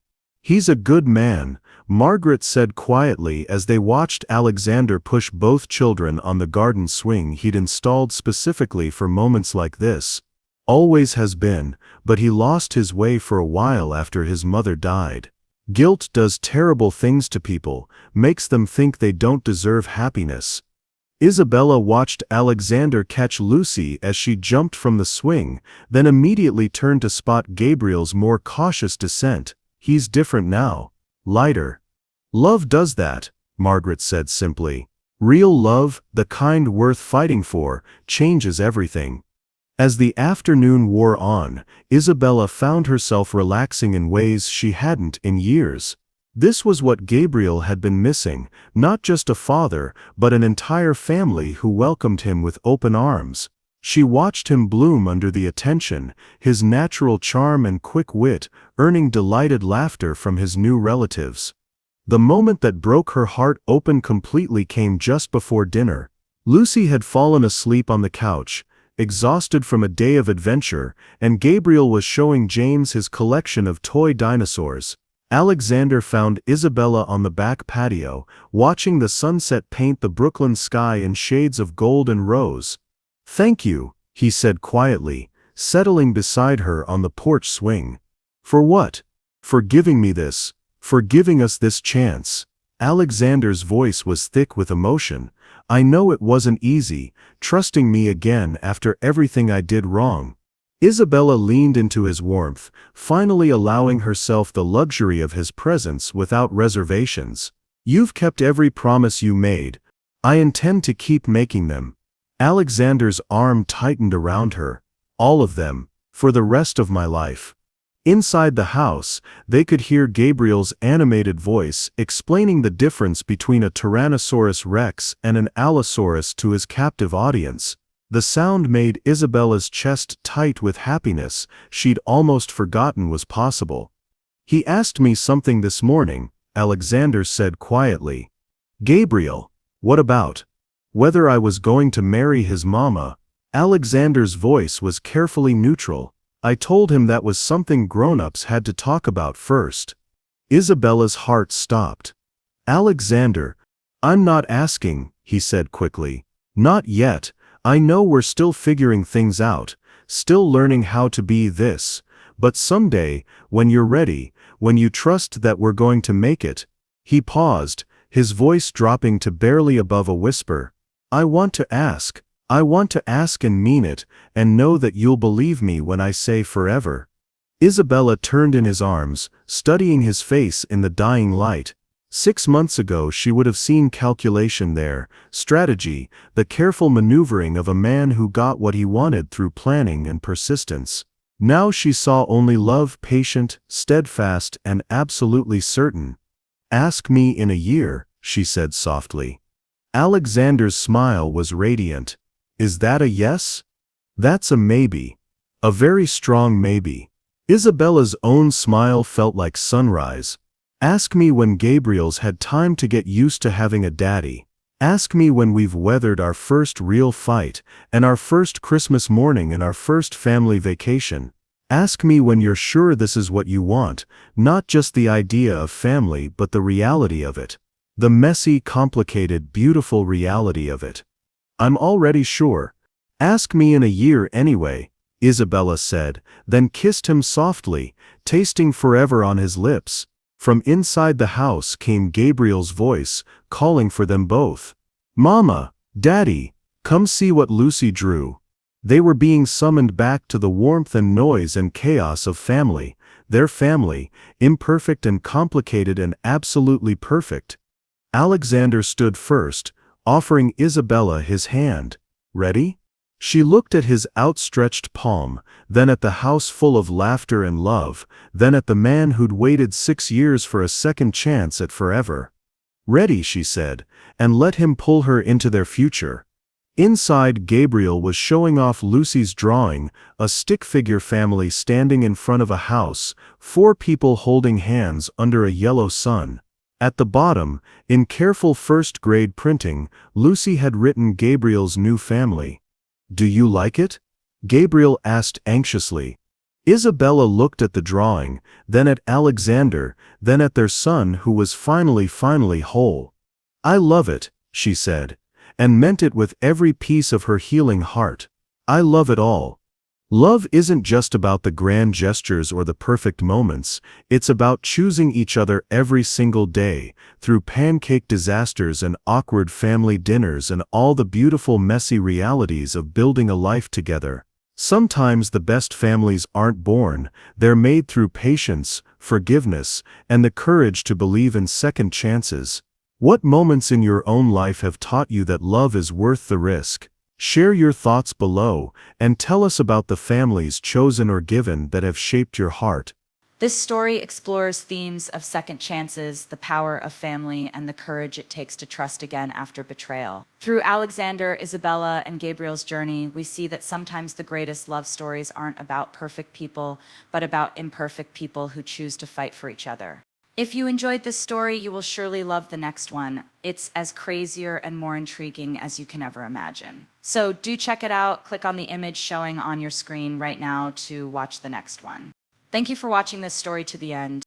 "He's a good man," Margaret said quietly as they watched Alexander push both children on the garden swing he'd installed specifically for moments like this. "Always has been, but he lost his way for a while after his mother died. Guilt does terrible things to people, makes them think they don't deserve happiness." Isabella watched Alexander catch Lucy as she jumped from the swing, then immediately turned to spot Gabriel's more cautious descent. "He's different now. Lighter." "Love does that," Margaret said simply. "Real love, the kind worth fighting for, changes everything." As the afternoon wore on, Isabella found herself relaxing in ways she hadn't in years. This was what Gabriel had been missing, not just a father, but an entire family who welcomed him with open arms. She watched him bloom under the attention, his natural charm and quick wit earning delighted laughter from his new relatives. The moment that broke her heart open completely came just before dinner. Lucy had fallen asleep on the couch, exhausted from a day of adventure, and Gabriel was showing James his collection of toy dinosaurs. Alexander found Isabella on the back patio, watching the sunset paint the Brooklyn sky in shades of gold and rose. "Thank you," he said quietly, settling beside her on the porch swing. "For what?" "For giving me this. For giving us this chance." Alexander's voice was thick with emotion. "I know it wasn't easy, trusting me again after everything I did wrong." Isabella leaned into his warmth, finally allowing herself the luxury of his presence without reservations. "You've kept every promise you made. I intend to keep making them." Alexander's arm tightened around her. "All of them, for the rest of my life." Inside the house, they could hear Gabriel's animated voice explaining the difference between a Tyrannosaurus Rex and an Allosaurus to his captive audience. The sound made Isabella's chest tight with happiness she'd almost forgotten was possible. "He asked me something this morning," Alexander said quietly. "Gabriel, what about? Whether I was going to marry his mama." Alexander's voice was carefully neutral. "I told him that was something grown-ups had to talk about first." Isabella's heart stopped. "Alexander, I'm not asking," he said quickly. "Not yet. I know we're still figuring things out, still learning how to be this. But someday, when you're ready, when you trust that we're going to make it." He paused, his voice dropping to barely above a whisper. I want to ask and mean it, and know that you'll believe me when I say forever." Isabella turned in his arms, studying his face in the dying light. 6 months ago she would have seen calculation there, strategy, the careful maneuvering of a man who got what he wanted through planning and persistence. Now she saw only love, patient, steadfast, and absolutely certain. "Ask me in a year," she said softly. Alexander's smile was radiant. "Is that a yes?" "That's a maybe. A very strong maybe." Isabella's own smile felt like sunrise. "Ask me when Gabriel's had time to get used to having a daddy." Ask me when we've weathered our first real fight, and our first Christmas morning and our first family vacation. Ask me when you're sure this is what you want, not just the idea of family but the reality of it. The messy, complicated, beautiful reality of it. I'm already sure. Ask me in a year anyway, Isabella said, then kissed him softly, tasting forever on his lips. From inside the house came Gabriel's voice, calling for them both. Mama, Daddy, come see what Lucy drew. They were being summoned back to the warmth and noise and chaos of family, their family, imperfect and complicated and absolutely perfect. Alexander stood first, offering Isabella his hand. Ready? She looked at his outstretched palm, then at the house full of laughter and love, then at the man who'd waited 6 years for a second chance at forever. Ready, she said, and let him pull her into their future. Inside, Gabriel was showing off Lucy's drawing, a stick-figure family standing in front of a house, 4 people holding hands under a yellow sun. At the bottom, in careful first-grade printing, Lucy had written Gabriel's new family. Do you like it? Gabriel asked anxiously. Isabella looked at the drawing, then at Alexander, then at their son who was finally whole. I love it, she said, and meant it with every piece of her healing heart. I love it all. Love isn't just about the grand gestures or the perfect moments, it's about choosing each other every single day, through pancake disasters and awkward family dinners and all the beautiful messy realities of building a life together. Sometimes the best families aren't born, they're made through patience, forgiveness, and the courage to believe in second chances. What moments in your own life have taught you that love is worth the risk? Share your thoughts below, and tell us about the families chosen or given that have shaped your heart. This story explores themes of second chances, the power of family, and the courage it takes to trust again after betrayal. Through Alexander, Isabella, and Gabriel's journey, we see that sometimes the greatest love stories aren't about perfect people, but about imperfect people who choose to fight for each other. If you enjoyed this story, you will surely love the next one. It's as crazier and more intriguing as you can ever imagine. So do check it out. Click on the image showing on your screen right now to watch the next one. Thank you for watching this story to the end.